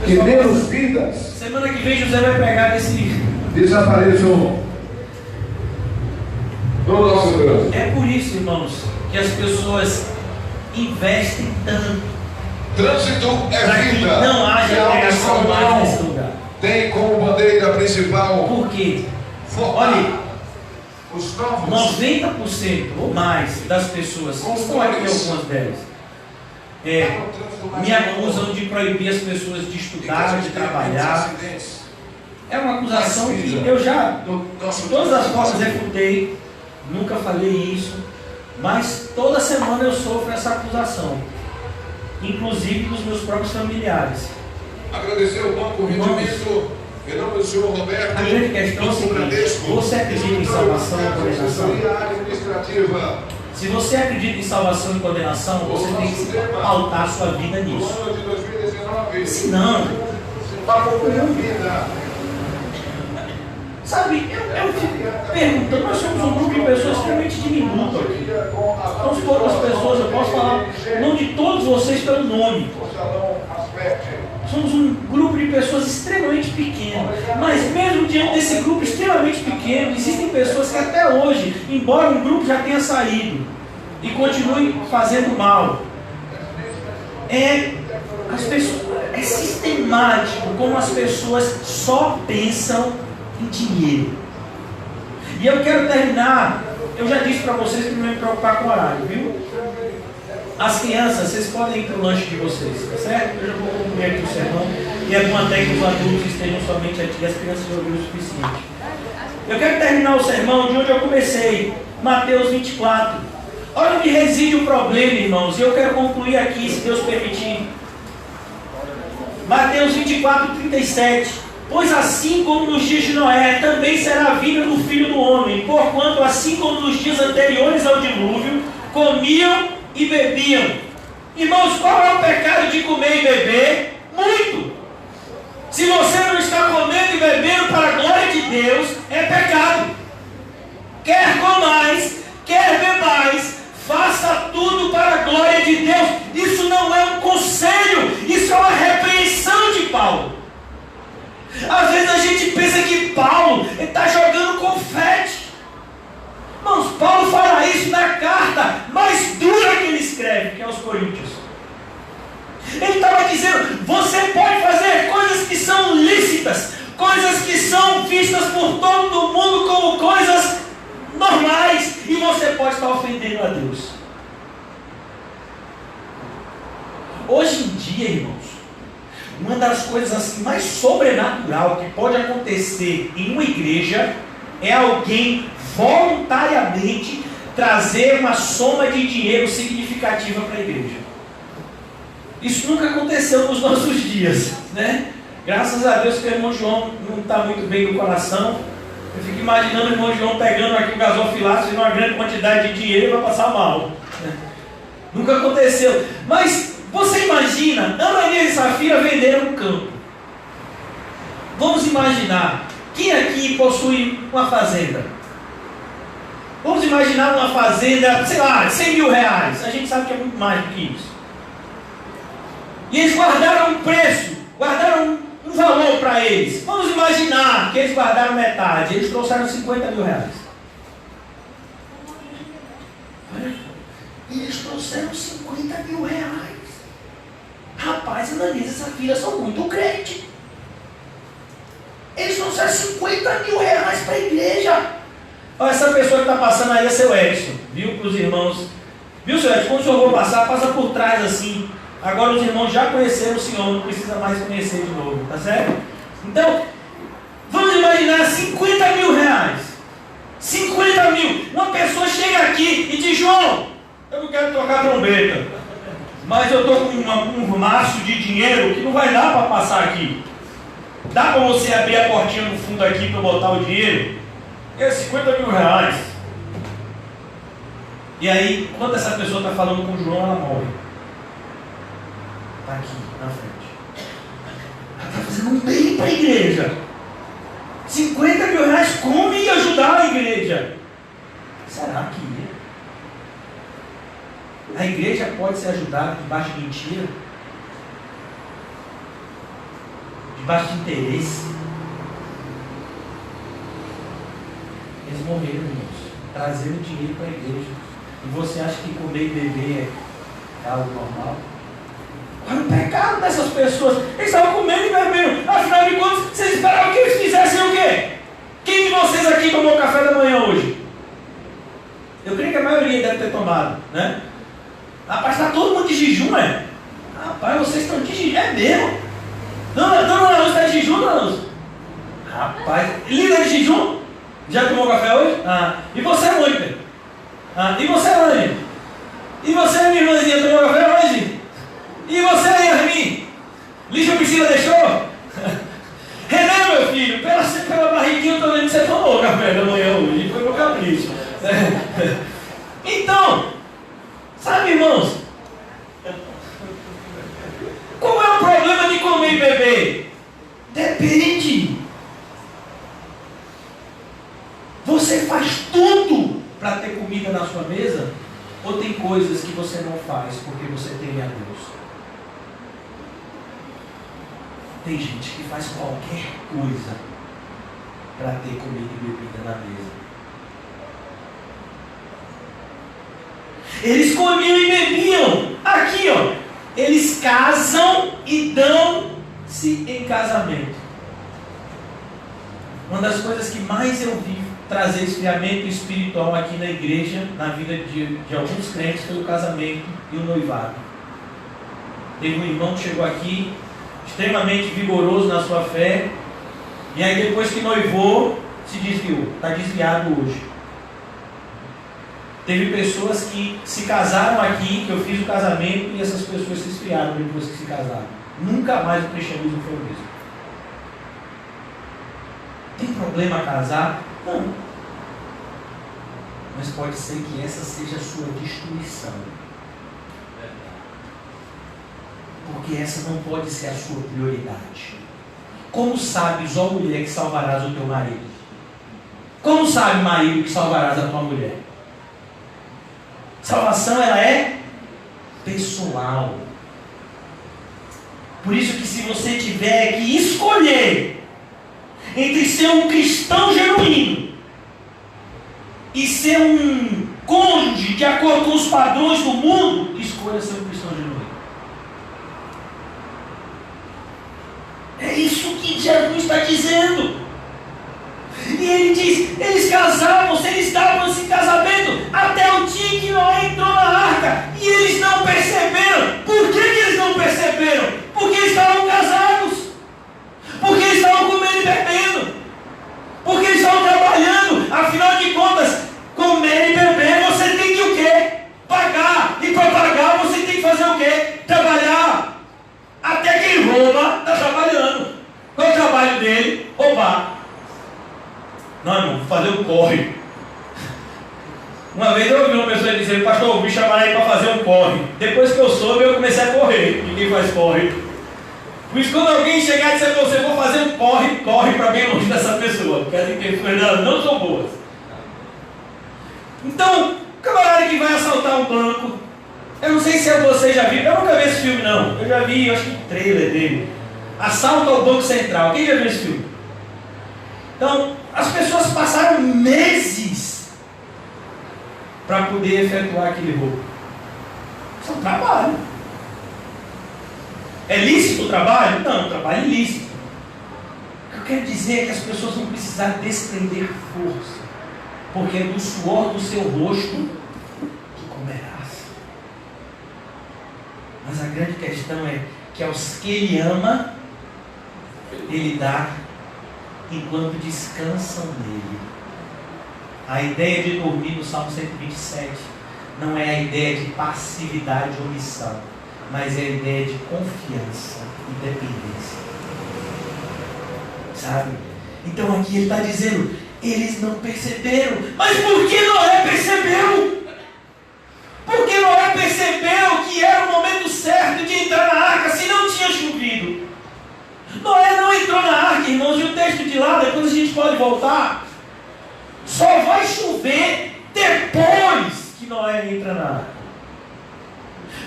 Que menos vidas. Semana que vem José vai pegar esse. Desapareçam do nosso Deus. É por isso, irmãos, que as pessoas investem tanto. Trânsito é para que vida. não haja pregação mais nesse lugar. Tem como bandeira principal. Por quê? Olha, 90% ou mais das pessoas, estão aqui algumas delas, me acusam de proibir as pessoas de estudar, de trabalhar. É uma acusação que eu já, de todas as formas, refutei, nunca falei isso, mas toda semana eu sofro essa acusação, inclusive dos meus próprios familiares. Agradecer o Banco Rendimento, em nome do senhor Roberto. A grande questão é o seguinte: você acredita em salvação e condenação? Se você acredita em salvação e condenação, você tem que pautar a sua vida nisso. Se não, sabe, eu fico perguntando, nós somos um grupo de pessoas extremamente diminuto aqui. Somos poucas pessoas, eu posso falar o nome de todos vocês pelo nome. Somos um grupo de pessoas extremamente pequeno, mas mesmo diante desse grupo extremamente pequeno, existem pessoas que até hoje, embora um grupo já tenha saído e continue fazendo mal, é sistemático como as pessoas só pensam em dinheiro. E eu quero terminar, eu já disse para vocês que não me preocupar com o horário, viu? As crianças, vocês podem ir para o lanche de vocês, tá certo? Eu já vou concluir aqui o sermão. E é bom até que os adultos estejam somente aqui, as crianças já ouviram o suficiente. Eu quero terminar o sermão de onde eu comecei, Mateus 24. Olha onde reside o problema, irmãos, e eu quero concluir aqui, se Deus permitir. Mateus 24, 37. Pois assim como nos dias de Noé, também será a vinda do Filho do Homem. Porquanto, assim como nos dias anteriores ao dilúvio, comiam e bebiam. Irmãos, qual é o pecado de comer e beber? Muito. Se você não está comendo e bebendo para a glória de Deus, é pecado. Quer comais, quer bebais, faça tudo para a glória de Deus. Isso não é um conselho, isso é uma repreensão de Paulo. Às vezes a gente pensa que Paulo está jogando confete. Irmãos, Paulo fala isso na carta mais dura que ele escreve, que é aos Coríntios. Ele estava dizendo, você pode fazer coisas que são lícitas, coisas que são vistas por todo mundo como coisas normais, e você pode estar ofendendo a Deus. Hoje em dia, irmãos, uma das coisas assim mais sobrenatural que pode acontecer em uma igreja é alguém voluntariamente trazer uma soma de dinheiro significativa para a igreja. Isso nunca aconteceu nos nossos dias, né? Graças a Deus que o irmão João não está muito bem no coração. Eu fico imaginando o irmão João pegando aqui o gasofilaço e uma grande quantidade de dinheiro e vai passar mal, né? Nunca aconteceu. Mas você imagina, Ananias e Safira venderam um campo. Vamos imaginar, quem aqui possui uma fazenda? Vamos imaginar uma fazenda, sei lá, 100 mil reais. A gente sabe que é muito mais do que isso. E eles guardaram um preço, guardaram um valor para eles. Vamos imaginar que eles guardaram metade. Eles trouxeram 50 mil reais. Eles trouxeram 50 mil reais. Rapaz, Ananias e Safira são muito crentes. Eles trouxeram 50 mil reais para a igreja. Olha, essa pessoa que está passando aí é seu Edson. Viu, para os irmãos. Viu, seu Edson? Quando o senhor for passar, passa por trás assim. Agora os irmãos já conheceram o Senhor, não precisa mais conhecer de novo, tá certo? Então, vamos imaginar 50 mil reais. 50 mil. Uma pessoa chega aqui e diz, João, eu não quero tocar trombeta, mas eu estou com um maço de dinheiro que não vai dar para passar aqui. Dá para você abrir a portinha no fundo aqui para botar o dinheiro? É 50 mil reais. E aí, quando essa pessoa está falando com o João, ela morre. Está aqui, na frente. Ela está fazendo um bem para a igreja. 50 mil reais, como ia ajudar a igreja? Será que ia? A igreja pode ser ajudada debaixo de mentira? Debaixo de interesse? Eles morreram, irmãos, trazendo dinheiro para a igreja. E você acha que comer e beber é algo normal? Olha o pecado dessas pessoas. Eles estavam comendo e bebendo. Afinal de contas, vocês esperavam que eles fizessem o quê? Quem de vocês aqui tomou café da manhã hoje? Eu creio que a maioria deve ter tomado, né? Rapaz, está todo mundo de jejum, é? Rapaz, vocês estão de jejum, é mesmo? Dona Luz está de jejum, Dona Luz? Rapaz, líder de jejum? Já tomou café hoje? E você, Mônica? E você, Anny? E você, minha irmãzinha, tomou café hoje? E você, Yasmin? Lígia Priscila deixou? Renan, meu filho, pela barriguinha eu estou vendo que você tomou café da manhã hoje. Foi meu capricho. Então, sabe, irmãos? Qual é o problema de comer e beber? Depende. Você faz tudo para ter comida na sua mesa? Ou tem coisas que você não faz porque você teme a Deus? Tem gente que faz qualquer coisa para ter comida e bebida na mesa. Eles comiam e bebiam. Aqui, ó. Eles casam e dão-se em casamento. Uma das coisas que mais eu vi trazer esfriamento espiritual aqui na igreja, na vida de alguns crentes pelo casamento e o noivado. Teve um irmão que chegou aqui, extremamente vigoroso na sua fé, e aí depois que noivou, se desviou, está desviado hoje. Teve pessoas que se casaram aqui, que eu fiz o casamento, e essas pessoas se esfriaram depois que se casaram. Nunca mais o cristianismo foi o mesmo. Tem problema casar? Não. Mas pode ser que essa seja a sua destruição. Porque essa não pode ser a sua prioridade. Como sabes, ó mulher, que salvarás o teu marido? Como sabe, marido, que salvarás a tua mulher? Salvação, ela é pessoal. Por isso que se você tiver que escolher entre ser um cristão genuíno e ser um cônjuge de acordo com os padrões do mundo, escolha ser um cristão genuíno. É isso que Jesus está dizendo. E ele diz, eles casavam-se, eles estavam-se em casamento até o dia que Noé entrou na arca. E eles não perceberam. Por que eles não perceberam? Porque eles estavam casados. Porque eles estavam comendo e bebendo. Porque eles estavam trabalhando. Afinal de contas, comer e beber, você tem que o quê? Pagar. E para pagar, você tem que fazer o quê? Trabalhar. Até quem rouba está trabalhando. Qual é o trabalho dele? Roubar. Não, irmão, vou fazer um corre. Uma vez eu ouvi uma pessoa dizer, pastor, me chamaram aí para fazer um corre. Depois que eu soube, eu comecei a correr. Ninguém faz corre. Por isso, quando alguém chegar e disser para você, vou fazer um corre, corre para bem longe dessa pessoa. Quer dizer que as coisas dela não são boas. Então, o camarada que vai assaltar um banco, eu não sei se você já viu, eu nunca vi esse filme não. Eu já vi, eu acho que o trailer dele. Assalto ao Banco Central. Quem já viu esse filme? Então, as pessoas passaram meses para poder efetuar aquele roubo. Isso é um trabalho. É lícito o trabalho? Não, o trabalho é lícito. O que eu quero dizer é que as pessoas vão precisar desprender força, porque é do suor do seu rosto que comerás. Mas a grande questão é que aos que Ele ama, Ele dá enquanto descansam nele. A ideia de dormir no Salmo 127 não é a ideia de passividade ou omissão, mas é a ideia de confiança e dependência. Sabe? Então aqui ele está dizendo, eles não perceberam. Mas por que Noé percebeu? Porque Noé percebeu que era o momento certo de entrar na arca, se não tinha chovido. Noé não entrou na arca, irmãos, e o texto de lá, depois a gente pode voltar. Só vai chover depois que Noé entra na arca.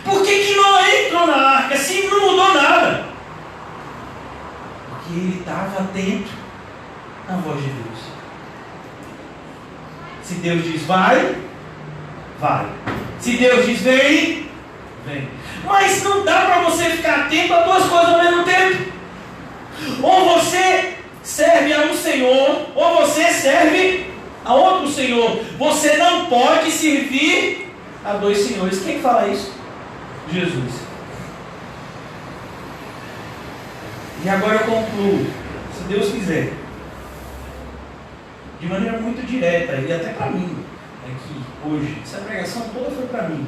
Por que Noé entrou na arca se não mudou nada? Porque ele estava atento à voz de Deus. Se Deus diz vai, vai. Se Deus diz vem, vem. Mas não dá para você ficar atento a duas coisas ao mesmo tempo. Ou você serve a um Senhor, ou você serve a outro Senhor. Você não pode servir a dois senhores. Quem fala isso? Jesus. E agora eu concluo, se Deus quiser, de maneira muito direta, e até para mim, aqui, hoje, essa pregação toda foi para mim.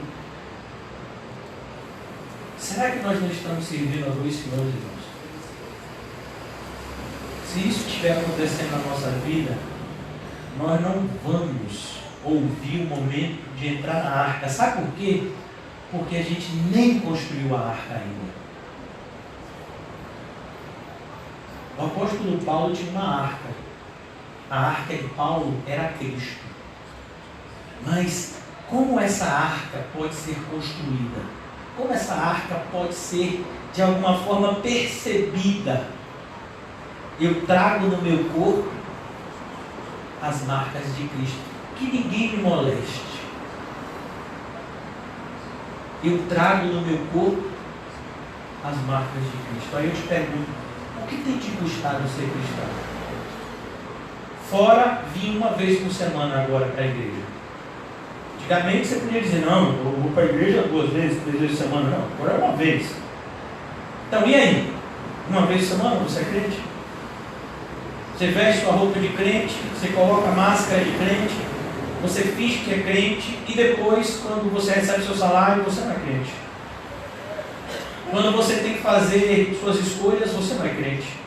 Será que nós não estamos servindo a dois senhores, irmãos? Se isso estiver acontecendo na nossa vida, nós não vamos ouvir o momento de entrar na arca. Sabe por quê? Porque a gente nem construiu a arca ainda. O apóstolo Paulo tinha uma arca. A arca de Paulo era Cristo. Mas como essa arca pode ser construída? Como essa arca pode ser de alguma forma percebida? Eu trago no meu corpo as marcas de Cristo. Que ninguém me moleste. Eu trago no meu corpo as marcas de Cristo. Aí eu te pergunto, o que tem te custado ser cristão? Fora vir uma vez por semana agora para a igreja. Antigamente você podia dizer, não, eu vou para a igreja 2 vezes, 3 vezes por semana. Não, agora é uma vez. Então, e aí? Uma vez por semana você é crente? Você veste sua roupa de crente, você coloca máscara de crente, você finge que é crente e depois, quando você recebe seu salário, você não é crente. Quando você tem que fazer suas escolhas, você não é crente.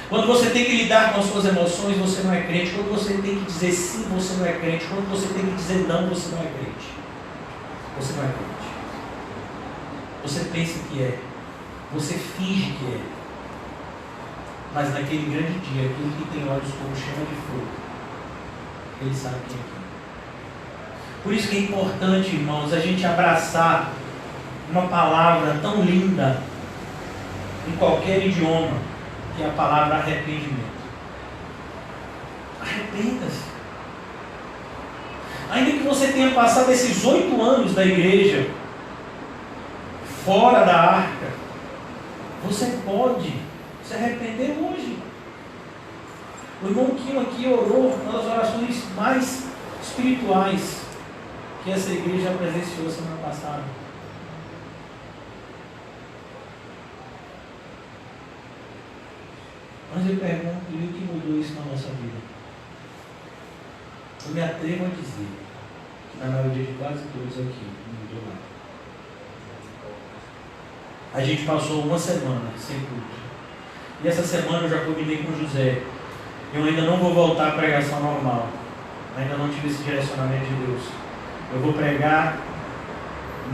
Quando você tem que lidar com as suas emoções, você não é crente. Quando você tem que dizer sim, você não é crente. Quando você tem que dizer não, você não é crente. Você não é crente. Você pensa que é. Você finge que é. Mas naquele grande dia, aquele que tem olhos como chama de fogo, ele sabe quem é. Por isso que é importante, irmãos, a gente abraçar uma palavra tão linda em qualquer idioma, que é a palavra arrependimento. Arrependa-se. Ainda que você tenha passado esses 8 anos da igreja fora da arca, você pode se arrepender hoje. O irmão Quinho aqui orou uma das orações mais espirituais que essa igreja presenciou semana passada. Mas eu pergunto, e o que mudou isso na nossa vida? Eu me atrevo a dizer que na maioria de quase todos aqui não mudou nada. A gente passou uma semana sem culto. E essa semana eu já combinei com o José. Eu ainda não vou voltar à pregação normal. Ainda não tive esse direcionamento de Deus. Eu vou pregar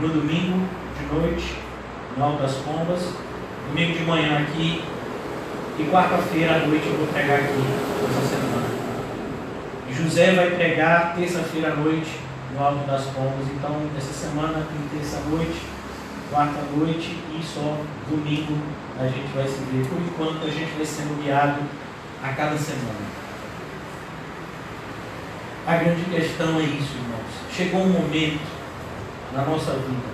no domingo de noite, no Alto das Pombas, domingo de manhã aqui, e quarta-feira à noite eu vou pregar aqui, essa semana. E José vai pregar terça-feira à noite, no Alto das Pombas. Então, essa semana tem terça-noite, quarta-noite e só domingo a gente vai se ver. Por enquanto a gente vai sendo guiado a cada semana. A grande questão é isso, irmãos. Chegou um momento na nossa vida,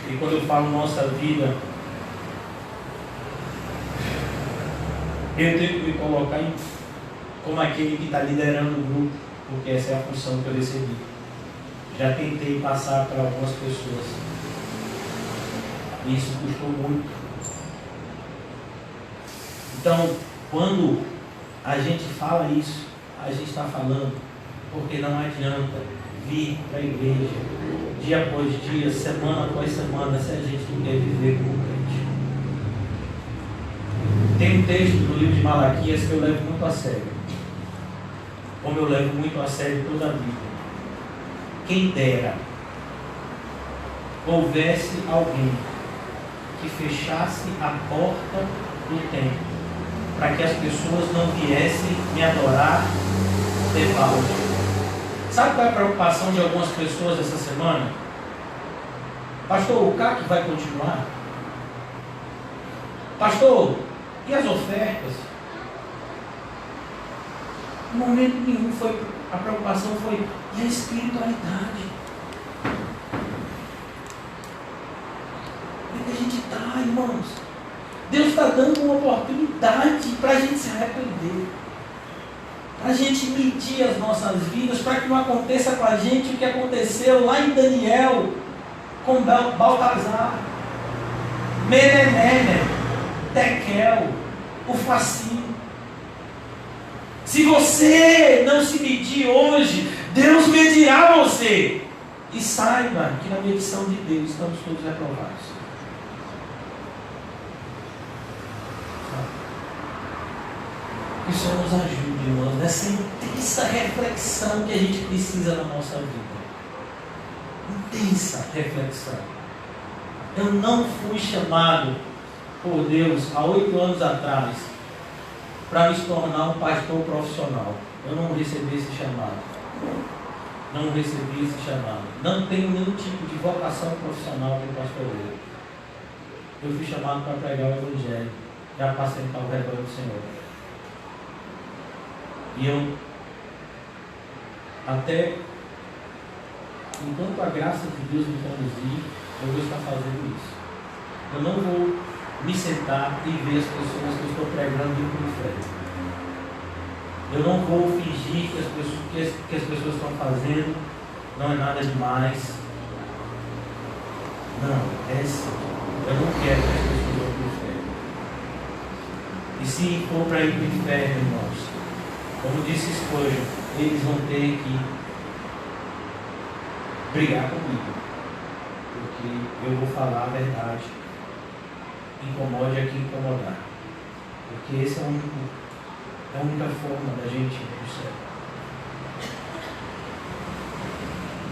e quando eu falo nossa vida, eu tenho que me colocar como aquele que está liderando o grupo, porque essa é a função que eu recebi. Já tentei passar para algumas pessoas. E isso custou muito. Então, quando a gente fala isso, a gente está falando porque não adianta vir para a igreja dia após dia, semana após semana, se a gente não quer viver como crente. Tem um texto no livro de Malaquias que eu levo muito a sério, como eu levo muito a sério toda a Bíblia. Quem dera houvesse alguém que fechasse a porta do templo para que as pessoas não viessem me adorar debaixo. Sabe qual é a preocupação de algumas pessoas essa semana? Pastor, o CAC vai continuar? Pastor, e as ofertas? Em momento nenhum a preocupação foi e a espiritualidade. Como é que a gente está, irmãos? Deus está dando uma oportunidade para a gente se arrepender, para a gente medir as nossas vidas, para que não aconteça com a gente o que aconteceu lá em Daniel com Baltazar, Menemene, Tekel, o Facinho. Se você não se medir hoje, Deus medirá você. E saiba que na medição de Deus estamos todos reprovados. Que o Senhor nos ajude, irmãos, nessa intensa reflexão que a gente precisa na nossa vida. Intensa reflexão. Eu não fui chamado por Deus há 8 anos atrás para me tornar um pastor profissional. Eu não recebi esse chamado. Não recebi esse chamado. Não tenho nenhum tipo de vocação profissional de pastoreio. Eu fui chamado para pregar o Evangelho e apacentar o rebanho do Senhor. E eu, até enquanto a graça de Deus me conduzir, eu vou estar fazendo isso. Eu não vou me sentar e ver as pessoas que eu estou pregando ir para o inferno. Eu não vou fingir que as pessoas estão fazendo não é nada demais. Não, é assim. Eu não quero que as pessoas vão para o inferno. E se for para ir para o inferno, irmãos, como disse Spurgeon, eles vão ter que brigar comigo. Porque eu vou falar a verdade. Incomode a quem incomodar. Porque esse é a única forma da gente ir para o céu.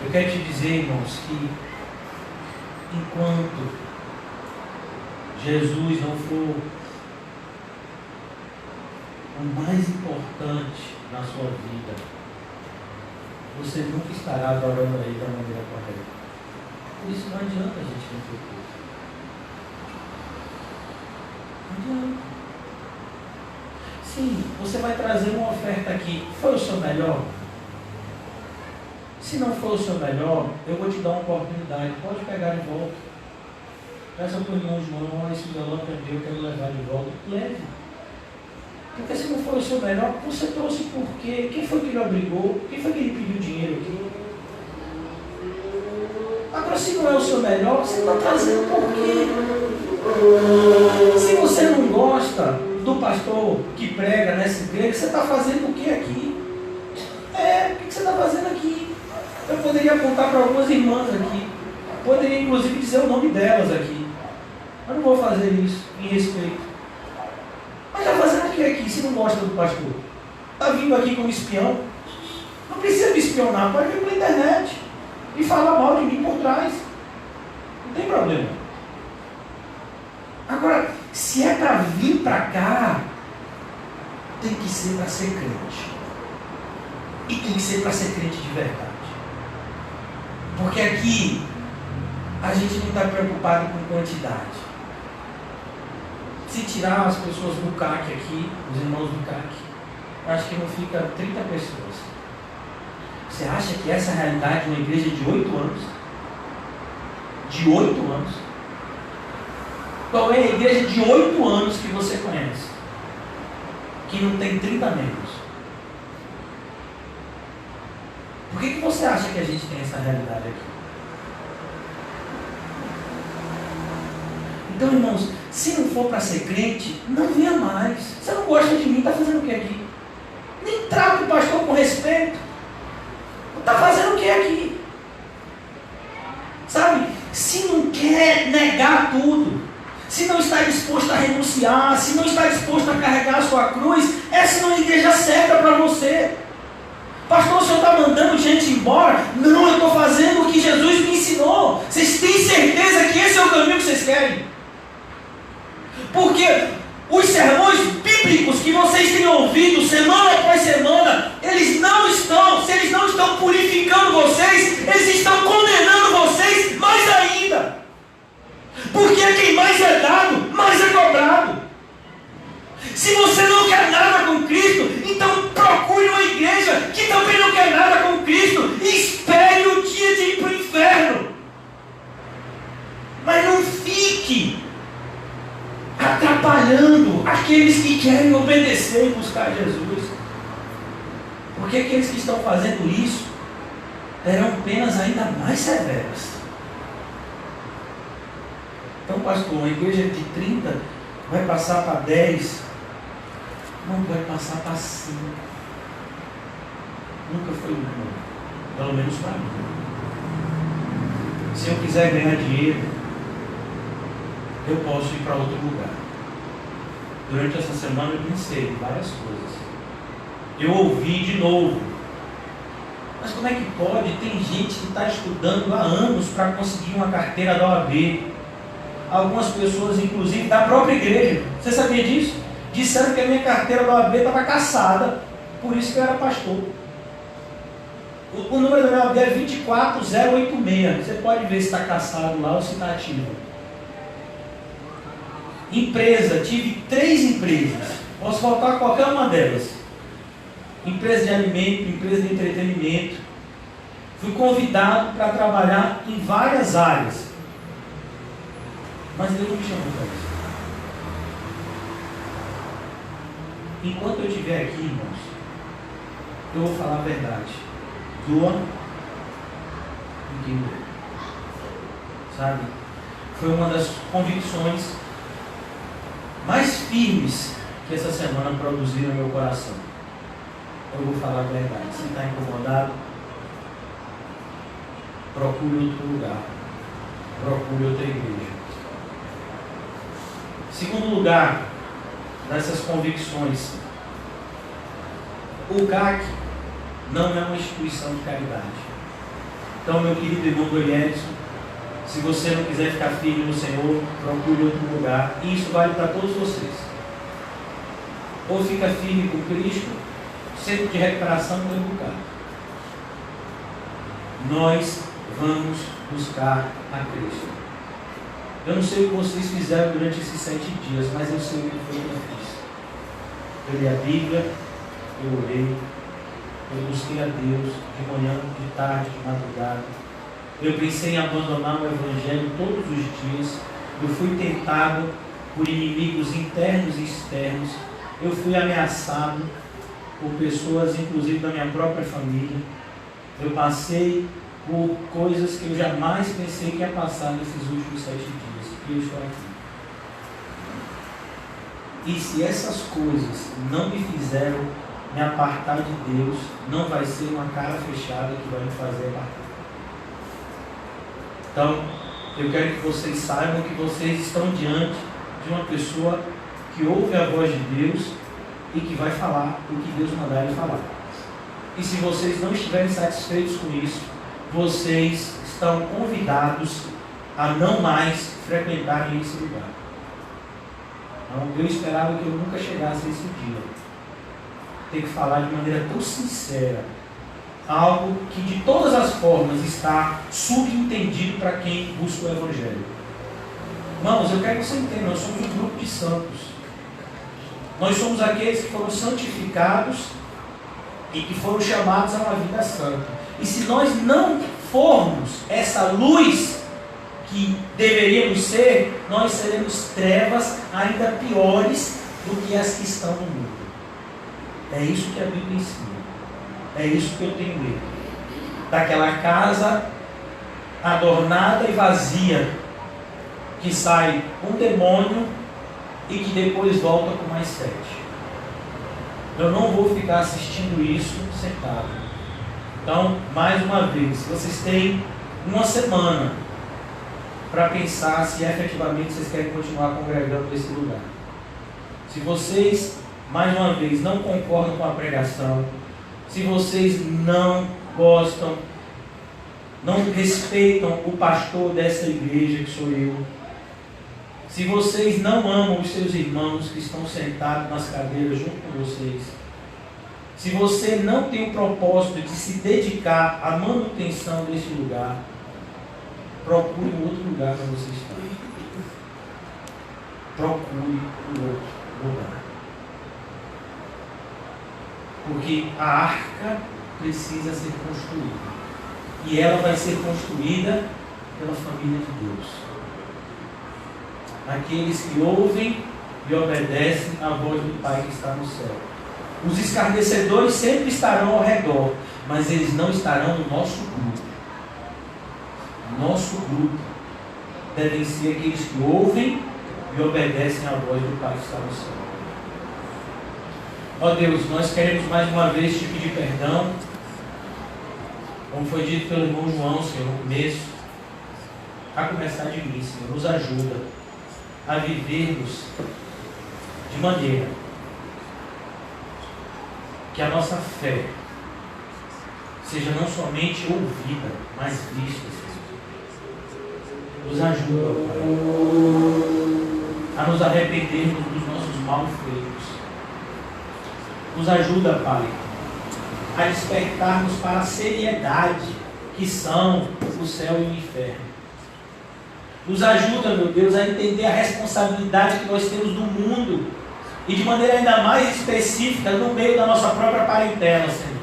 Eu quero te dizer, irmãos, que enquanto Jesus não for o mais importante na sua vida, você nunca estará adorando a Ele da maneira correta. Por isso não adianta a gente não ter coisa. Não adianta. Sim, você vai trazer uma oferta aqui. Foi o seu melhor? Se não for o seu melhor, eu vou te dar uma oportunidade. Pode pegar de volta. Peça para o irmão João, esse violão é meu, eu quero levar de volta. Leve. Porque se não for o seu melhor, você trouxe por quê? Quem foi que lhe obrigou? Quem foi que lhe pediu dinheiro aqui? Agora, se não é o seu melhor, você está trazendo por quê? Se você não gosta do pastor que prega nessa igreja, você está fazendo o que aqui? O que você está fazendo aqui? Eu poderia apontar para algumas irmãs aqui. Poderia inclusive dizer o nome delas aqui. Mas não vou fazer isso, em respeito. Mas está fazendo o que aqui, se não gosta do pastor? Está vindo aqui como espião? Não precisa me espionar, pode vir pela internet e falar mal de mim por trás. Não tem problema. Agora, se é para vir para cá, tem que ser para ser crente. E tem que ser para ser crente de verdade. Porque aqui, a gente não está preocupado com quantidade. Se tirar as pessoas do CAC aqui, os irmãos do CAC, acho que não fica 30 pessoas. Você acha que essa é a realidade de uma igreja de 8 anos? De 8 anos? Qual é a igreja de 8 anos que você conhece? Que não tem 30 membros? Por que você acha que a gente tem essa realidade aqui? Então, irmãos, se não for para ser crente, não venha mais. Você não gosta de mim, está fazendo o que aqui? Nem trata o pastor com respeito. Está fazendo o que aqui? Sabe? Se não quer negar tudo, se não está disposto a renunciar, se não está disposto a carregar a sua cruz, essa não é a igreja certa para você. Pastor, o senhor está mandando gente embora? Não, eu estou fazendo o que Jesus me ensinou. Vocês têm certeza que esse é o caminho que vocês querem? Porque os sermões bíblicos que vocês têm ouvido semana após semana, eles não estão, se eles não estão purificando vocês, eles estão condenando vocês mais ainda. Porque a quem mais é dado, mais é cobrado. Se você não quer nada com Cristo, então procure uma igreja que também não quer nada com Cristo e espere o dia de ir para o inferno. Mas não fique atrapalhando aqueles que querem obedecer e buscar Jesus. Porque aqueles que estão fazendo isso terão penas ainda mais severas. Então, pastor, uma igreja de 30 vai passar para 10, não vai passar para 5. Nunca foi um, pelo menos para mim. Se eu quiser ganhar dinheiro, eu posso ir para outro lugar. Durante essa semana eu pensei em várias coisas. Eu ouvi de novo. Mas como é que pode? Tem gente que está estudando há anos para conseguir uma carteira da OAB. Algumas pessoas, inclusive, da própria igreja. Você sabia disso? Disseram que a minha carteira da OAB estava cassada. Por isso que eu era pastor. O número da minha OAB é 24086. Você pode ver se está cassado lá ou se está ativo. Empresa, tive 3 empresas. Posso faltar qualquer uma delas. Empresa de alimento, empresa de entretenimento. Fui convidado para trabalhar em várias áreas. Mas Deus não me chamou para isso. Enquanto eu estiver aqui, irmãos, eu vou falar a verdade. Doa e que doa. Sabe? Foi uma das convicções mais firmes que essa semana produziram no meu coração. Eu vou falar a verdade. Se está incomodado, procure outro lugar. Procure outra igreja. Segundo lugar, dessas convicções, o CAC não é uma instituição de caridade. Então, meu querido irmão Edson, se você não quiser ficar firme no Senhor, procure outro lugar. E isso vale para todos vocês. Ou fica firme com Cristo, centro de recuperação dentro do CAC. Nós vamos buscar a Cristo. Eu não sei o que vocês fizeram durante esses 7 dias, mas eu sei o que foi que eu fiz. Eu li a Bíblia, eu orei, eu busquei a Deus de manhã, de tarde, de madrugada. Eu pensei em abandonar o Evangelho todos os dias. Eu fui tentado por inimigos internos e externos. Eu fui ameaçado por pessoas, inclusive da minha própria família. Eu passei por coisas que eu jamais pensei que ia passar nesses últimos 7 dias. E eu estou aqui. E se essas coisas não me fizeram me apartar de Deus, não vai ser uma cara fechada que vai me fazer apartar. Então, eu quero que vocês saibam que vocês estão diante de uma pessoa que ouve a voz de Deus e que vai falar o que Deus mandar ele falar. E se vocês não estiverem satisfeitos com isso, vocês estão convidados a não mais frequentarem esse lugar. Então, eu esperava que eu nunca chegasse a esse dia. Ter que falar de maneira tão sincera algo que de todas as formas está subentendido para quem busca o Evangelho. Irmãos, eu quero que você entenda, nós somos um grupo de santos. Nós somos aqueles que foram santificados e que foram chamados a uma vida santa. E se nós não formos essa luz que deveríamos ser, nós seremos trevas ainda piores do que as que estão no mundo. É isso que a Bíblia ensina. É isso que eu tenho medo. Daquela casa adornada e vazia, que sai um demônio e que depois volta com mais 7. Eu não vou ficar assistindo isso sentado. Então, mais uma vez, vocês têm uma semana para pensar se efetivamente vocês querem continuar congregando nesse lugar. Se vocês, mais uma vez, não concordam com a pregação, se vocês não gostam, não respeitam o pastor dessa igreja que sou eu, se vocês não amam os seus irmãos que estão sentados nas cadeiras junto com vocês, se você não tem o propósito de se dedicar à manutenção desse lugar, procure um outro lugar para você estar. Procure um outro lugar. Porque a arca precisa ser construída. E ela vai ser construída pela família de Deus. Aqueles que ouvem e obedecem à voz do Pai que está no céu. Os escarnecedores sempre estarão ao redor, mas eles não estarão no nosso grupo. Nosso grupo devem ser aqueles que ouvem e obedecem à voz do Pai que está no céu. Ó Deus, nós queremos mais uma vez te pedir perdão, como foi dito pelo irmão João, Senhor, no começo, a começar de mim, Senhor, nos ajuda a vivermos de maneira que a nossa fé seja não somente ouvida, mas vista, Senhor. Nos ajuda, Pai, a nos arrependermos dos nossos malfeitos. Nos ajuda, Pai, a despertarmos para a seriedade que são o céu e o inferno. Nos ajuda, meu Deus, a entender a responsabilidade que nós temos no mundo e de maneira ainda mais específica no meio da nossa própria parentela, Senhor.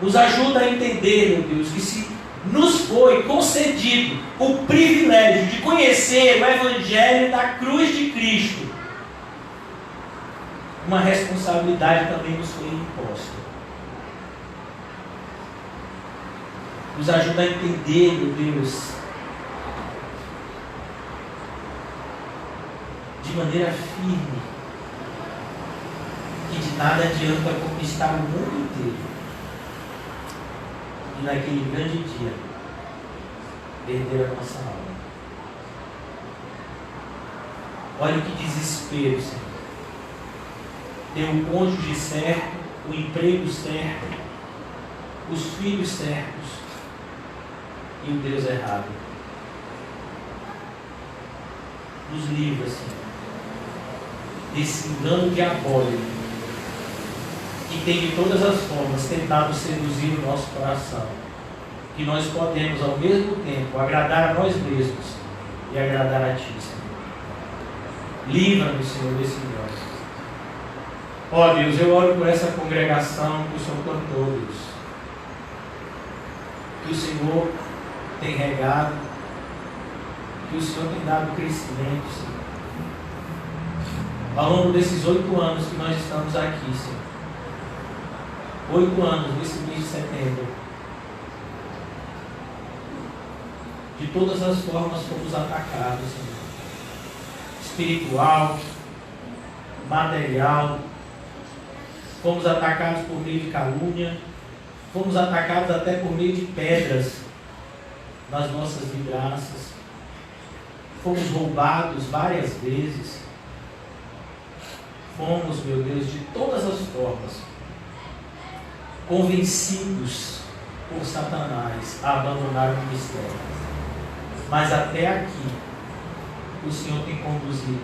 Nos ajuda a entender, meu Deus, que se nos foi concedido o privilégio de conhecer o Evangelho da cruz de Cristo, uma responsabilidade também nos foi imposta. Nos ajuda a entender, meu Deus, de maneira firme, que de nada adianta conquistar o mundo inteiro e naquele grande dia perder a nossa alma. Olha que desespero, Senhor. Ter o cônjuge certo, o emprego certo, os filhos certos e o Deus errado. Nos livra, Senhor, desse engano diabólico que tem de todas as formas tentado seduzir o nosso coração. Que nós podemos ao mesmo tempo agradar a nós mesmos e agradar a Ti, Senhor. Livra-nos, Senhor, desse engano. Ó Deus, eu oro por essa congregação que o Senhor plantou, Deus. Que o Senhor tem regado, que o Senhor tem dado crescimento, Senhor. Ao longo desses 8 anos que nós estamos aqui, Senhor. 8 anos nesse mês de setembro. De todas as formas fomos atacados, Senhor. Espiritual, material. Fomos atacados por meio de calúnia. Fomos atacados até por meio de pedras nas nossas vidraças. Fomos roubados várias vezes. Fomos, meu Deus, de todas as formas, convencidos por Satanás a abandonar o ministério. Mas até aqui, o Senhor tem conduzido